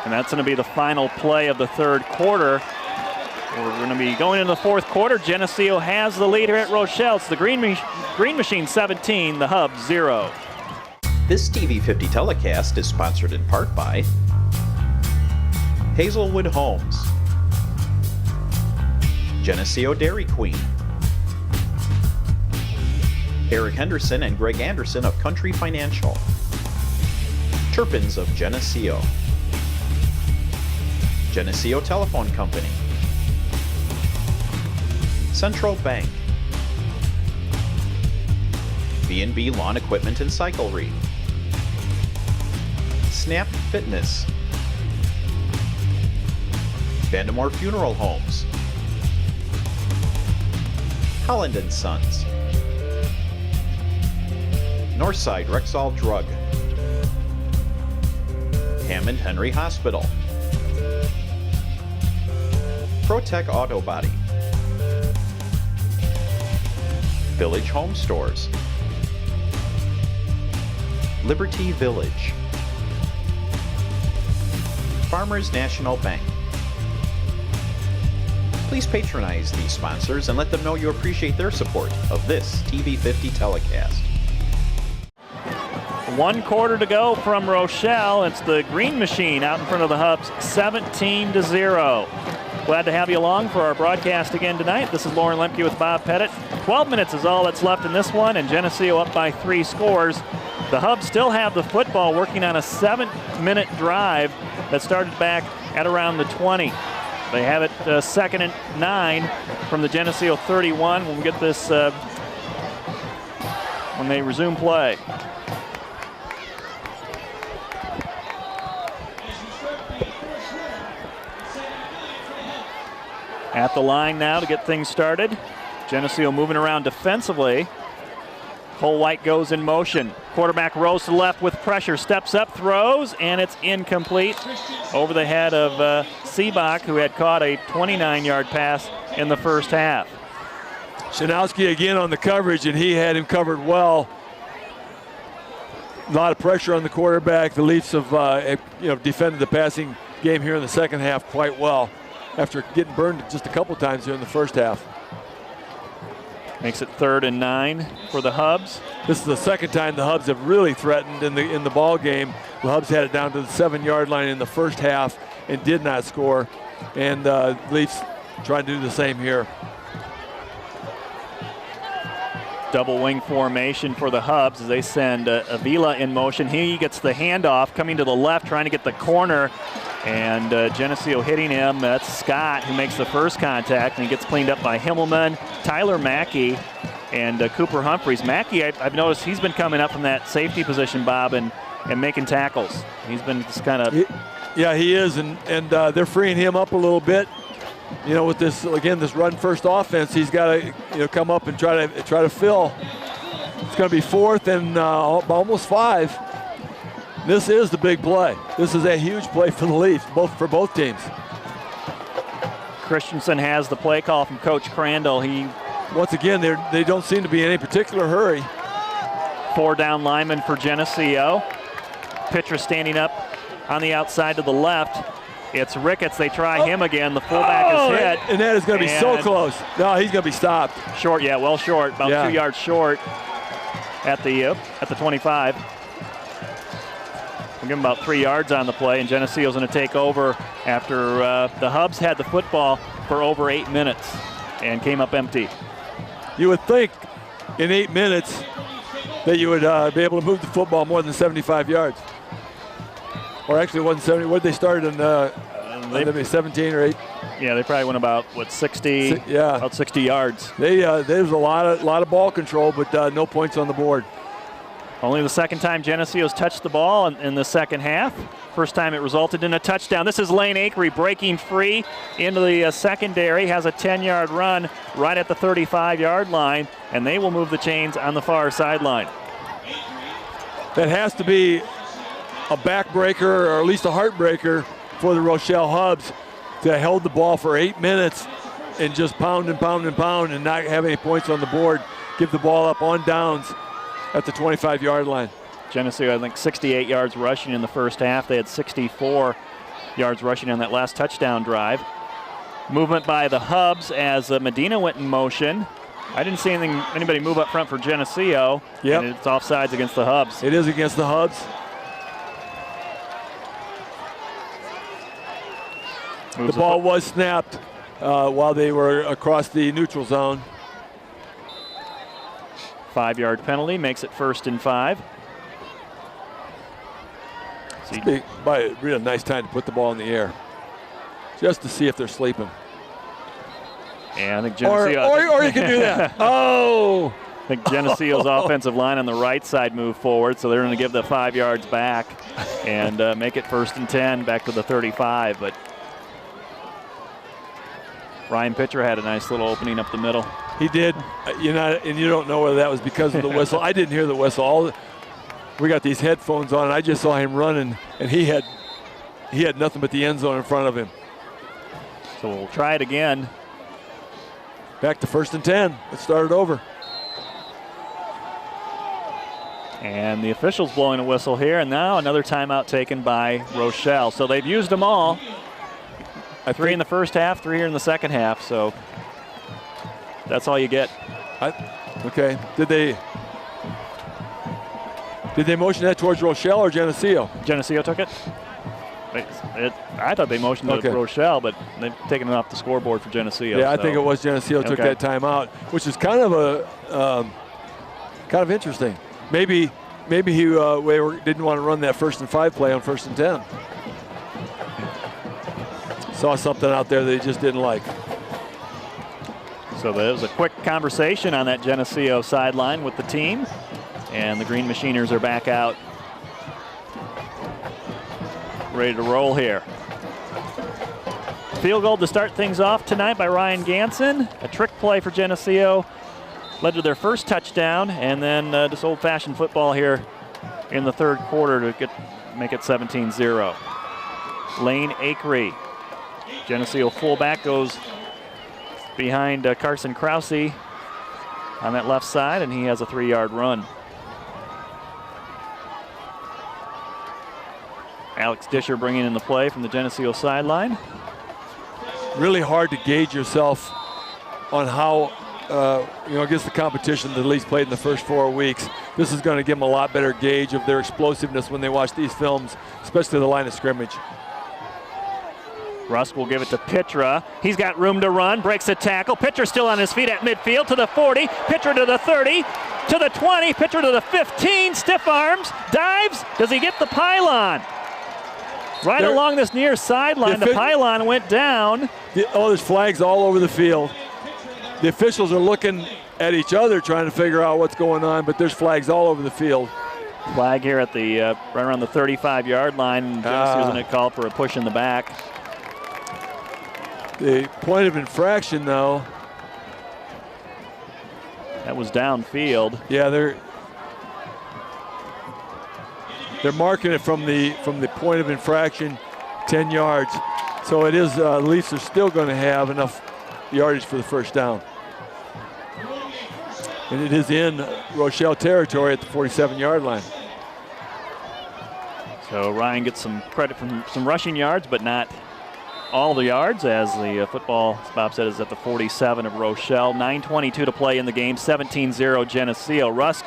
And that's going to be the final play of the third quarter. We're going to be going into the fourth quarter. Geneseo has the lead here at Rochelle. It's the Green Machine 17, the Hubs 0. This TV50 telecast is sponsored in part by Hazelwood Homes, Geneseo Dairy Queen, Eric Henderson and Greg Anderson of Country Financial, Turpins of Geneseo, Geneseo Telephone Company, Central Bank, B&B Lawn Equipment and Cyclery, Snap Fitness, Vandemore Funeral Homes, Holland & Sons, Northside Rexall Drug, Hammond Henry Hospital, ProTech Auto Body, Village Home Stores, Liberty Village, Farmers National Bank. Please patronize these sponsors and let them know you appreciate their support of this TV50 telecast. 1 quarter to go from Rochelle. It's the Green Machine out in front of the Hubs, 17-0. Glad to have you along for our broadcast again tonight. This is Lauren Lemke with Bob Pettit. 12 minutes is all that's left in this one, and Geneseo up by 3 scores. The Hubs still have the football, working on a 7-minute drive that started back at around the 20. They have it 2nd and 9 from the Geneseo 31 when we get this, when they resume play. At the line now to get things started. Geneseo moving around defensively. Cole White goes in motion. Quarterback rolls to the left with pressure, steps up, throws, and it's incomplete over the head of Seebach, who had caught a 29-yard pass in the first half. Shanowski again on the coverage, and he had him covered well. A lot of pressure on the quarterback. The Leafs have defended the passing game here in the second half quite well after getting burned just a couple times here in the first half. Makes it 3rd and 9 for the Hubs. This is the second time the Hubs have really threatened in the ball game. The Hubs had it down to the 7-yard line in the first half and did not score. And Leafs trying to do the same here. Double wing formation for the Hubs as they send Avila in motion. He gets the handoff coming to the left, trying to get the corner. And Geneseo hitting him. That's Scott who makes the first contact, and he gets cleaned up by Himmelman, Tyler Mackey, and Cooper Humphreys. Mackey, I've noticed he's been coming up from that safety position, Bob, and making tackles. He's been just kind of... Yeah, he is, and they're freeing him up a little bit. You know, with this, again, this run-first offense, he's got to come up and try to fill. It's going to be 4th and almost 5. This is the big play. This is a huge play for the Leafs, for both teams. Christensen has the play call from Coach Crandall. Once again, they don't seem to be in any particular hurry. 4 down linemen for Geneseo. Pitcher standing up on the outside to the left. It's Ricketts. They try him again. The fullback is hit. And that is going to be so close. No, he's going to be stopped. Short, yeah, well short. About 2 yards short at the 25. We'll give him about 3 yards on the play, and Geneseo's going to take over after the Hubs had the football for over 8 minutes and came up empty. You would think in 8 minutes that you would be able to move the football more than 75 yards. Or actually, it wasn't 70. What did they start in? Maybe 17 or 8. Yeah, they probably went about 60. Yeah, about 60 yards. There was a lot of ball control, but no points on the board. Only the second time Geneseo's touched the ball in the second half. First time it resulted in a touchdown. This is Lane Akery breaking free into the secondary, has a 10-yard run right at the 35-yard line, and they will move the chains on the far sideline. That has to be a backbreaker or at least a heartbreaker for the Rochelle Hubs to hold the ball for 8 minutes and just pound and pound and pound and not have any points on the board. Give the ball up on downs at the 25-yard line. Geneseo, I think, 68 yards rushing in the first half. They had 64 yards rushing on that last touchdown drive. Movement by the Hubs as Medina went in motion. I didn't see anybody move up front for Geneseo. Yep. And it's offsides against the Hubs. It is against the Hubs. The ball was snapped while they were across the neutral zone. 5-yard penalty makes it 1st and 5. It's a real nice time to put the ball in the air, just to see if they're sleeping. Yeah, I think Geneseo. Or you can do that. Oh! I think Geneseo's offensive line on the right side moved forward, so they're going to give the 5 yards back and make it 1st and 10 back to the 35. But Ryan Pitcher had a nice little opening up the middle. He did. And you don't know whether that was because of the whistle. I didn't hear the whistle. We got these headphones on, and I just saw him running, and he had nothing but the end zone in front of him. So we'll try it again. Back to 1st and 10. Let's start it over. And the official's blowing a whistle here, and now another timeout taken by Rochelle. So they've used them all. 3 in the first half, 3 here in the second half. So that's all you get. Okay. Did they motion that towards Rochelle or Geneseo? Geneseo took it. I thought they motioned to Rochelle, but they've taken it off the scoreboard for Geneseo. Yeah, I think it was Geneseo took that timeout, which is kind of interesting. Maybe he didn't want to run that 1st and 5 play on 1st and 10. saw something out there that he just didn't like. So there was a quick conversation on that Geneseo sideline with the team, and the Green Machiners are back out, ready to roll here. Field goal to start things off tonight by Ryan Ganson. A trick play for Geneseo led to their first touchdown, and then just old-fashioned football here in the third quarter to make it 17-0. Lane Akery, Geneseo fullback, goes behind Carson Krause on that left side, and he has a 3-yard run. Alex Disher bringing in the play from the Geneseo sideline. Really hard to gauge yourself on how, against the competition that at least played in the first 4 weeks. This is going to give them a lot better gauge of their explosiveness when they watch these films, especially the line of scrimmage. Rusk will give it to Pitra. He's got room to run, breaks a tackle. Pitra still on his feet at midfield to the 40. Pitra to the 30, to the 20, Pitra to the 15. Stiff arms, dives. Does he get the pylon? Right along this near sideline, the pylon went down. There's flags all over the field. The officials are looking at each other trying to figure out what's going on, but there's flags all over the field. Flag here at the right around the 35-yard line. Geneseo's going to call for a push in the back. The point of infraction, though. That was downfield. Yeah, they're marking it from the point of infraction, 10 yards. So it is, Leafs are still going to have enough yardage for the first down. And it is in Rochelle territory at the 47-yard line. So Ryan gets some credit from some rushing yards, but not all the yards, as the football, as Bob said, is at the 47 of Rochelle. 9:22 to play in the game, 17-0 Geneseo. Rusk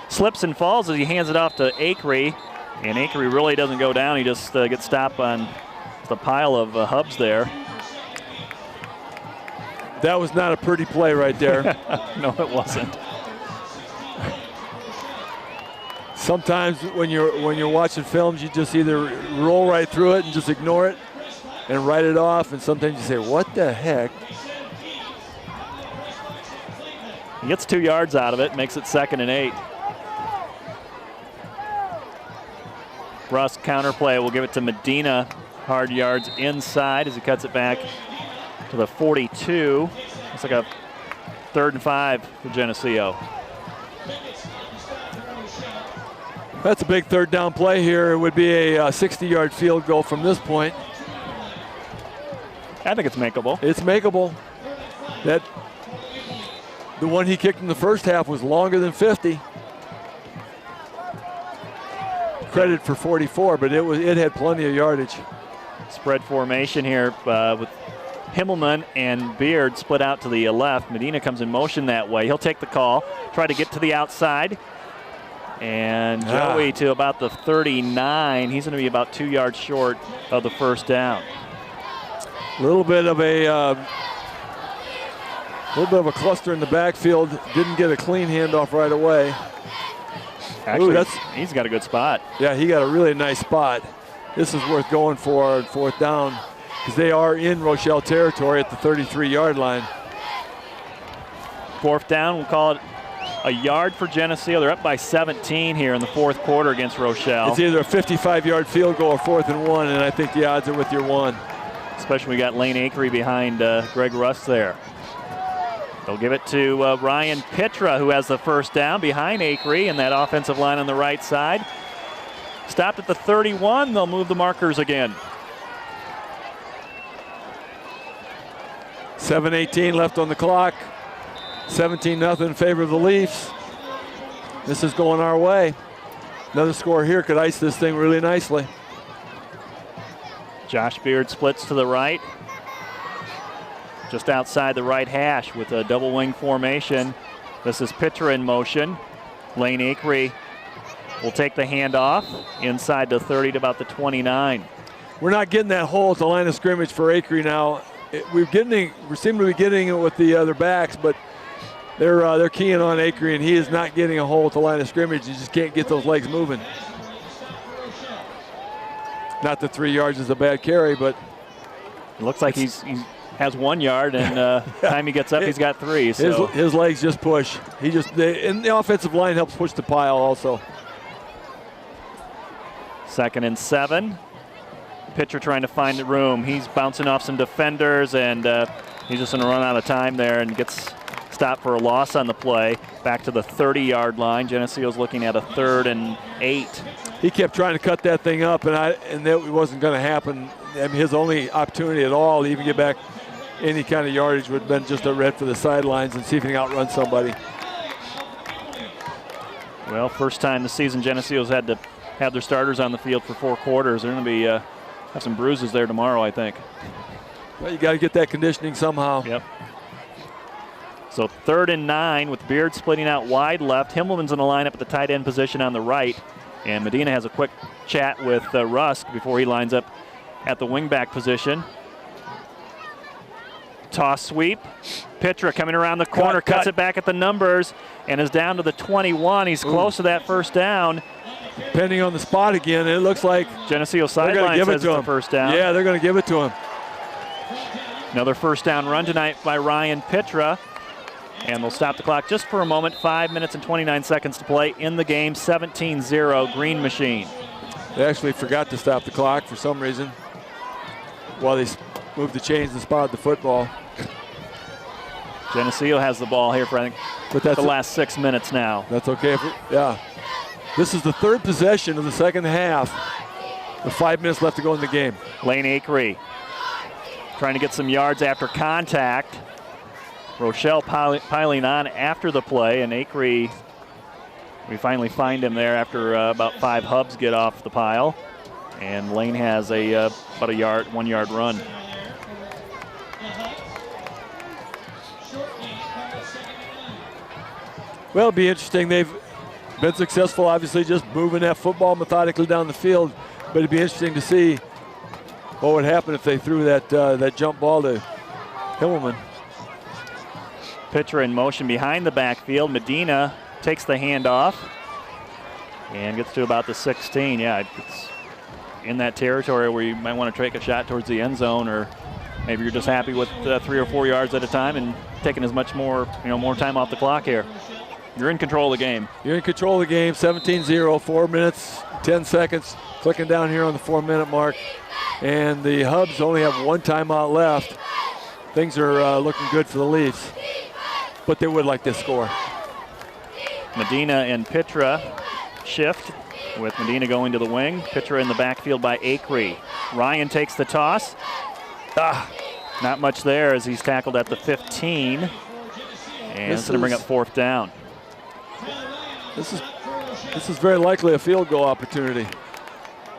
slips and falls as he hands it off to Akery, and Akery really doesn't go down. He just gets stopped on the pile of hubs there. That was not a pretty play right there. No, it wasn't. Sometimes when you're watching films, you just either roll right through it and just ignore it and write it off, and sometimes you say, what the heck? He gets 2 yards out of it, makes it 2nd and 8. Rusk counter play, will give it to Medina. Hard yards inside as he cuts it back to the 42. It's like a 3rd and 5 for Geneseo. That's a big third down play here. It would be a 60-yard field goal from this point. I think it's makeable. It's makeable. The one he kicked in the first half was longer than 50. Credit for 44, but it had plenty of yardage. Spread formation here with Himmelman and Beard split out to the left. Medina comes in motion that way. He'll take the call, try to get to the outside. And Joey to about the 39. He's going to be about 2 yards short of the first down. A little bit of a cluster in the backfield. Didn't get a clean handoff right away. Actually, he's got a good spot. Yeah, he got a really nice spot. This is worth going for on 4th down because they are in Rochelle territory at the 33-yard line. 4th down, we'll call it a yard for Geneseo. They're up by 17 here in the 4th quarter against Rochelle. It's either a 55-yard field goal or 4th and 1, and I think the odds are with your 1. Especially we got Lane Akery behind Greg Russ there. They'll give it to Ryan Pitra, who has the first down behind Akery in that offensive line on the right side. Stopped at the 31. They'll move the markers again. 7:18 left on the clock. 17-0 in favor of the Leafs. This is going our way. Another score here could ice this thing really nicely. Josh Beard splits to the right. Just outside the right hash with a double wing formation. This is Pitra in motion. Lane Akery will take the handoff inside the 30 to about the 29. We're not getting that hole at the line of scrimmage for Akery now. We seem to be getting it with the other backs, but they're keying on Akery, and he is not getting a hole at the line of scrimmage. He just can't get those legs moving. Not that 3 yards is a bad carry, but It looks like he has 1 yard, and time he gets up, he's got 3. So. His legs just push. And the offensive line helps push the pile also. 2nd and 7. Pitcher trying to find the room. He's bouncing off some defenders, and he's just going to run out of time there and gets stopped for a loss on the play. Back to the 30-yard line. Geneseo's looking at a 3rd and 8. He kept trying to cut that thing up, and that wasn't going to happen. I mean, his only opportunity at all to even get back any kind of yardage would have been just a red for the sidelines and see if he can outrun somebody. Well, first time this season Geneseo's had to have their starters on the field for 4 quarters. They're going to be have some bruises there tomorrow, I think. Well, you got to get that conditioning somehow. Yep. So 3rd and 9 with Beard splitting out wide left. Himmelman's in the lineup at the tight end position on the right. And Medina has a quick chat with Rusk before he lines up at the wingback position. Toss sweep. Pitra coming around the corner, cuts it back at the numbers, and is down to the 21. He's close to that first down. Depending on the spot again, it looks like Geneseo sideline says it's a first down. Yeah, they're going to give it to him. Another first down run tonight by Ryan Pitra. And they'll stop the clock just for a moment. 5 minutes and 29 seconds to play in the game. 17-0 Green Machine. They actually forgot to stop the clock for some reason while they moved the chains and spotted the football. Geneseo has the ball here for, I think, the last 6 minutes now. That's okay. Yeah. This is the 3rd possession of the second half. With 5 minutes left to go in the game. Lane Acree trying to get some yards after contact. Rochelle piling on after the play, and Acree, we finally find him there after about 5 hubs get off the pile. And Lane has about a 1 yard run. Well, it'll be interesting. They've been successful, obviously, just moving that football methodically down the field. But it'd be interesting to see what would happen if they threw that jump ball to Himmelman. Pitcher in motion behind the backfield. Medina takes the handoff and gets to about the 16. Yeah, it's in that territory where you might want to take a shot towards the end zone, or maybe you're just happy with 3 or 4 yards at a time and taking as much more time off the clock here. You're in control of the game. You're in control of the game. 17-0, 4 minutes, 10 seconds. Clicking down here on the 4-minute mark. And the Hubs only have 1 timeout left. Things are looking good for the Leafs. But they would like this score. Medina and Pitra shift, with Medina going to the wing. Pitra in the backfield by Acree. Ryan takes the toss. Not much there as he's tackled at the 15. And it's going to bring up 4th down. This is very likely a field goal opportunity.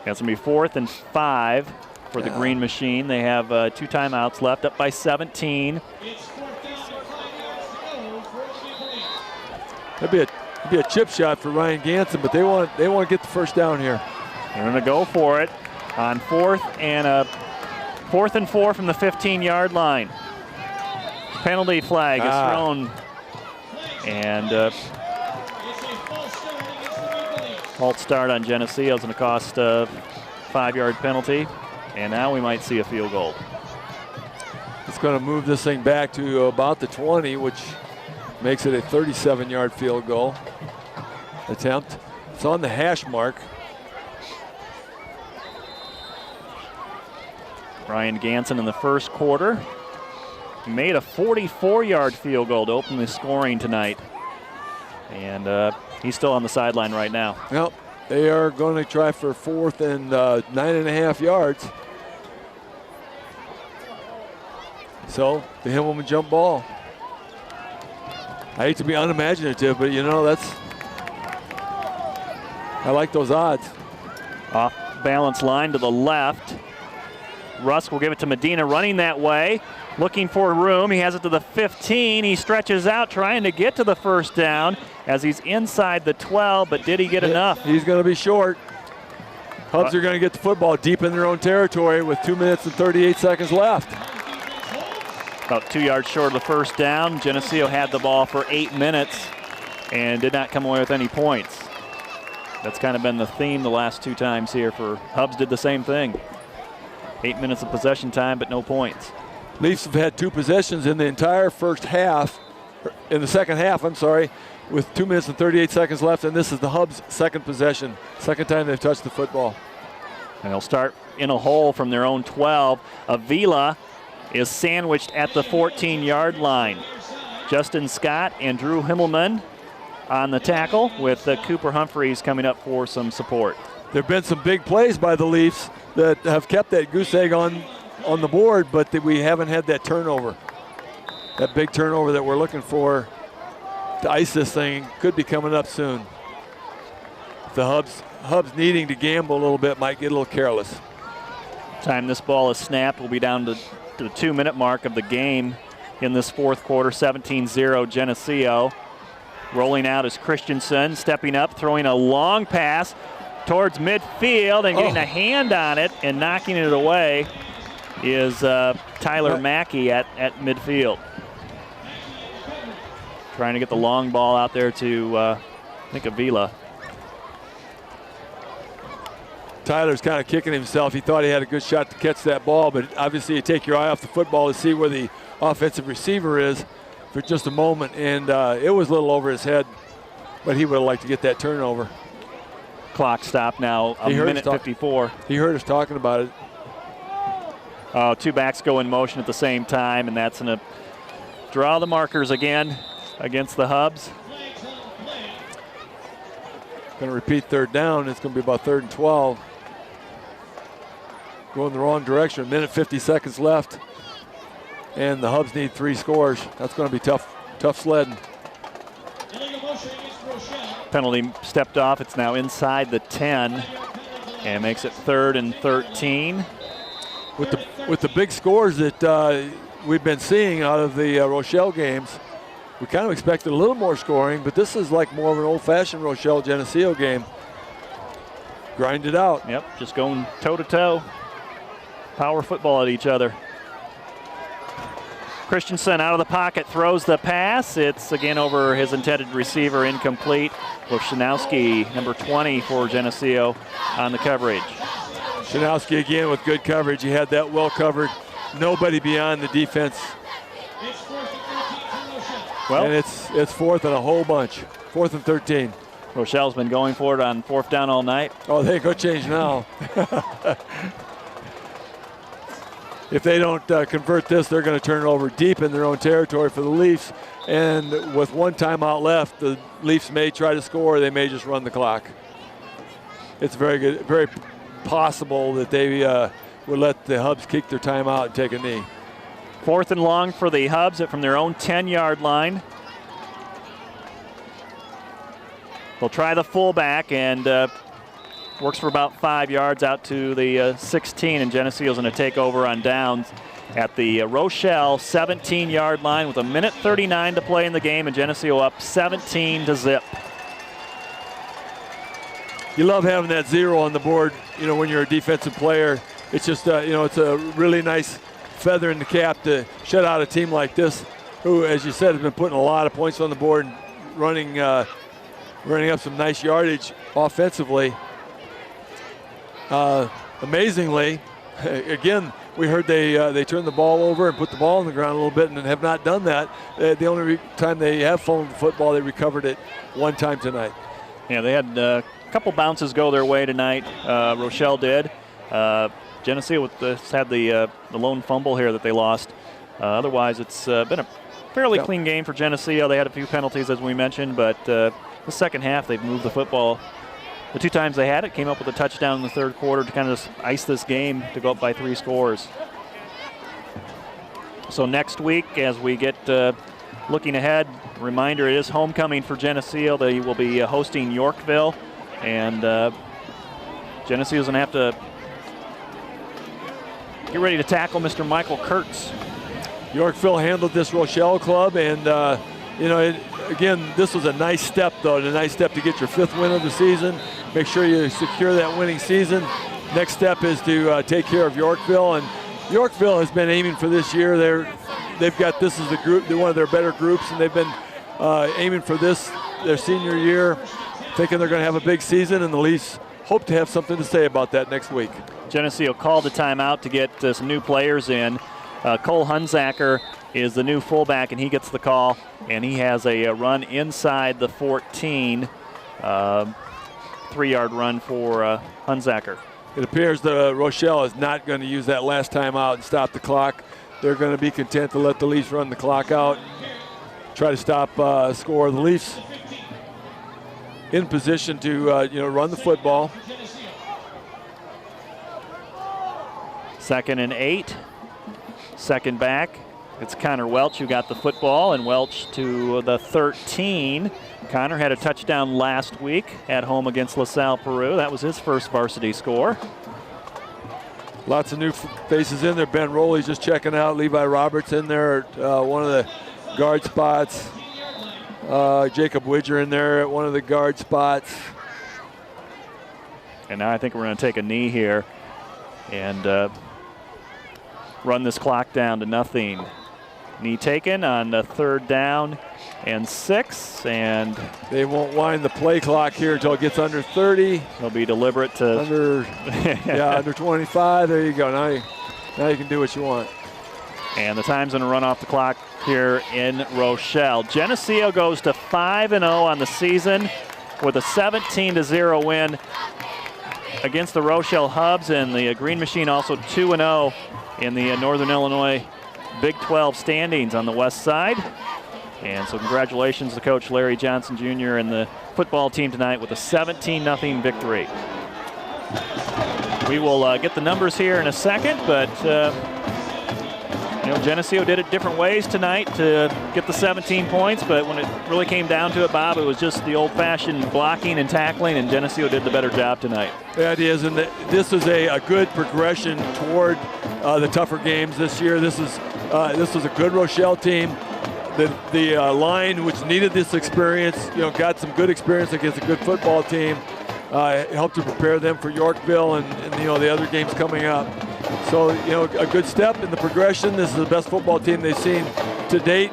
That's going to be 4th and 5 for the Green Machine. They have 2 timeouts left, up by 17. That'd be a chip shot for Ryan Ganson, but they want to get the first down here. They're going to go for it on 4th and 4 from the 15-yard line. Penalty flag is thrown, and false start on Geneseo is going to cost a 5-yard penalty, and now we might see a field goal. It's going to move this thing back to about the 20, which makes it a 37-yard field goal attempt. It's on the hash mark. Ryan Ganson in the first quarter made a 44-yard field goal to open the scoring tonight. And he's still on the sideline right now. Well, they are going to try for 4th and 9.5 yards. So the Himmelman jump ball. I hate to be unimaginative, but I like those odds. Off balance line to the left. Rusk will give it to Medina running that way, looking for room. He has it to the 15. He stretches out trying to get to the first down as he's inside the 12, but did he get enough? He's going to be short. Hubs are going to get the football deep in their own territory with 2 minutes and 38 seconds left. About 2 yards short of the first down. Geneseo had the ball for 8 minutes and did not come away with any points. That's kind of been the theme the last 2 times here for Hubs. Did the same thing. 8 minutes of possession time, but no points. Leafs have had 2 possessions in the entire first half, in the second half, I'm sorry, with 2 minutes and 38 seconds left, and this is the Hubs' second possession, second time they've touched the football. And they'll start in a hole from their own 12. Avila is sandwiched at the 14-yard line. Justin Scott and Drew Himmelman on the tackle, with Cooper Humphreys coming up for some support. There have been some big plays by the Leafs that have kept that goose egg on the board, but we haven't had that turnover. That big turnover that we're looking for to ice this thing could be coming up soon. The Hubs needing to gamble a little bit might get a little careless. Time this ball is snapped, we'll be down to the 2-minute mark of the game in this fourth quarter. 17-0 Geneseo. Rolling out is Christensen, stepping up, throwing a long pass towards midfield and getting a hand on it and knocking it away is Tyler Mackey at midfield. Trying to get the long ball out there to, I think, Avila. Tyler's kind of kicking himself. He thought he had a good shot to catch that ball, but obviously you take your eye off the football to see where the offensive receiver is for just a moment, and it was a little over his head, but he would have liked to get that turnover. Clock stop now, a minute 54. He heard us talking about it. Oh, 2 backs go in motion at the same time, and that's going to draw the markers again against the Hubs. Going to repeat third down. It's going to be about 3rd and 12. Going the wrong direction. A minute 50 seconds left. And the Hubs need 3 scores. That's going to be tough sledding. Penalty stepped off. It's now inside the 10 and makes it 3rd and 13. With the big scores that we've been seeing out of the Rochelle games, we kind of expected a little more scoring, but this is like more of an old-fashioned Rochelle-Geneseo game. Grind it out. Yep, just going toe-to-toe. Power football at each other. Christensen out of the pocket, throws the pass. It's again over his intended receiver, incomplete. Shanowski, number 20 for Geneseo, on the coverage. Shanowski again with good coverage. He had that well covered. Nobody beyond the defense. Well, and it's 4th and a whole bunch. 4th and 13. Rochelle's been going for it on 4th down all night. Oh, they ain't gonna change now. If they don't convert this, they're going to turn it over deep in their own territory for the Leafs. And with 1 timeout left, the Leafs may try to score. They may just run the clock. It's very possible that they would let the Hubs kick their timeout and take a knee. 4th and long for the Hubs from their own 10-yard line. They'll try the fullback, and works for about 5 yards out to the 16, and Geneseo's going to take over on downs at the Rochelle 17-yard line with a minute 39 to play in the game, and Geneseo up 17-0. You love having that 0 on the board, you know, when you're a defensive player. It's just, you know, it's a really nice feather in the cap to shut out a team like this, who, as you said, has been putting a lot of points on the board and running up some nice yardage offensively. Amazingly, again, we heard they turned the ball over and put the ball on the ground a little bit, and have not done that. The only time they have fumbled the football, they recovered it 1 time tonight. Yeah, they had a couple bounces go their way tonight. Rochelle did. Geneseo had the lone fumble here that they lost. Otherwise, it's been a fairly clean game for Geneseo. They had a few penalties, as we mentioned, but the second half they've moved the football. The 2 times they had it, came up with a touchdown in the 3rd quarter to kind of just ice this game to go up by 3 scores. So next week, as we get looking ahead, reminder, it is homecoming for Geneseo. They will be hosting Yorkville, and Geneseo's going to have to get ready to tackle Mr. Michael Kurtz. Yorkville handled this Rochelle club, and you know, again, this was a nice step, though, a nice step to get your 5th win of the season. Make sure you secure that winning season. Next step is to take care of Yorkville, and Yorkville has been aiming for this year. They've got this as the group, they're one of their better groups, and they've been aiming for this their senior year, thinking they're going to have a big season, and the Leafs hope to have something to say about that next week. Geneseo called a timeout to get some new players in. Cole Hunzacker is the new fullback, and he gets the call, and he has a run inside the 14, 3-yard run for Hunzacker. It appears that Rochelle is not going to use that last timeout and stop the clock. They're going to be content to let the Leafs run the clock out, try to stop score. The Leafs in position to run the football. 2nd and 8. Second back. It's Connor Welch who got the football, and Welch to the 13. Connor had a touchdown last week at home against LaSalle Peru. That was his first varsity score. Lots of new faces in there. Ben Rowley's just checking out. Levi Roberts in there at one of the guard spots. Jacob Widger in there at one of the guard spots. And now I think we're going to take a knee here and run this clock down to nothing. Knee taken on the 3rd down and 6, and they won't wind the play clock here until it gets under 30. They'll be deliberate to under 25. There you go. Now you can do what you want. And the time's going to run off the clock here in Rochelle. Geneseo goes to 5-0 on the season with a 17-0 win against the Rochelle Hubs, and the Green Machine also 2-0 in the Northern Illinois Big 12 standings on the west side. And so congratulations to Coach Larry Johnson Jr. and the football team tonight with a 17-0 victory. We will get the numbers here in a second, but Geneseo did it different ways tonight to get the 17 points, but when it really came down to it, Bob, it was just the old-fashioned blocking and tackling, and Geneseo did the better job tonight. That is, and this is a good progression toward the tougher games this year. This was a good Rochelle team. The line, which needed this experience, got some good experience against a good football team. Helped to prepare them for Yorkville and the other games coming up. So, a good step in the progression. This is the best football team they've seen to date.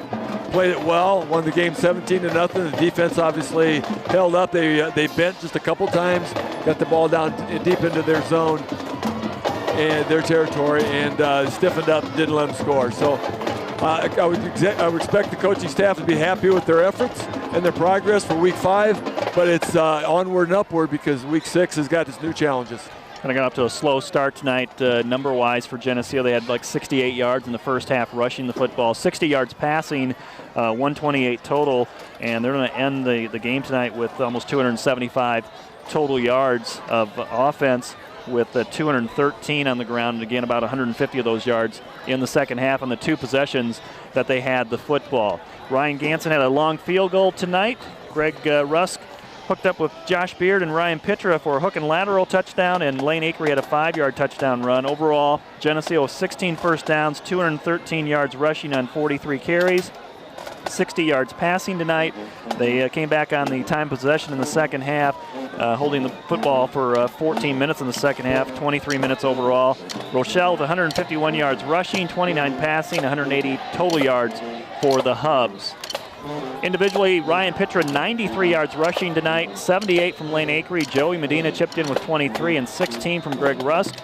Played it well, won the game 17-0. The defense obviously held up. They bent just a couple times, got the ball down deep into their zone and their territory, and stiffened up, didn't let them score. So I would expect the coaching staff to be happy with their efforts and their progress for week 5, but it's onward and upward because week 6 has got its new challenges. And I got off to a slow start tonight, number-wise for Geneseo. They had like 68 yards in the first half rushing the football, 60 yards passing, 128 total, and they're going to end the game tonight with almost 275 total yards of offense, with 213 on the ground, and again about 150 of those yards in the second half on the 2 possessions that they had the football. Ryan Ganson had a long field goal tonight. Greg Rusk hooked up with Josh Beard and Ryan Pitra for a hook and lateral touchdown, and Lane Akery had a 5-yard touchdown run. Overall, Geneseo 16 first downs, 213 yards rushing on 43 carries, 60 yards passing tonight. They came back on the time possession in the second half, holding the football for 14 minutes in the second half, 23 minutes overall. Rochelle with 151 yards rushing, 29 passing, 180 total yards for the Hubs. Individually, Ryan Pitra 93 yards rushing tonight, 78 from Lane Akery. Joey Medina chipped in with 23 and 16 from Greg Rusk.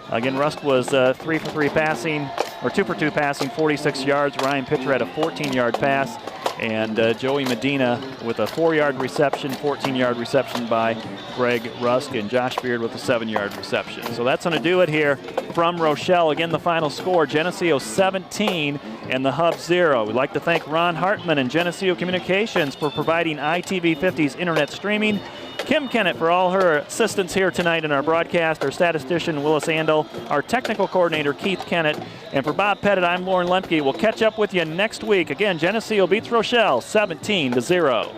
Again, Rusk was 3 for 3 passing, or 2 for 2 passing, 46 yards. Ryan Pitra had a 14-yard pass, and Joey Medina with a 4-yard reception, 14-yard reception by Greg Rusk, and Josh Beard with a 7-yard reception. So that's going to do it here from Rochelle. Again, the final score, Geneseo 17 and the Hub 0. We'd like to thank Ron Hartman and Geneseo Communications for providing ITV50's internet streaming, Kim Kennett for all her assistance here tonight in our broadcast, our statistician Willis Andel, our technical coordinator Keith Kennett, and for Bob Pettit, I'm Lauren Lemke. We'll catch up with you next week. Again, Geneseo beats Rochelle 17-0.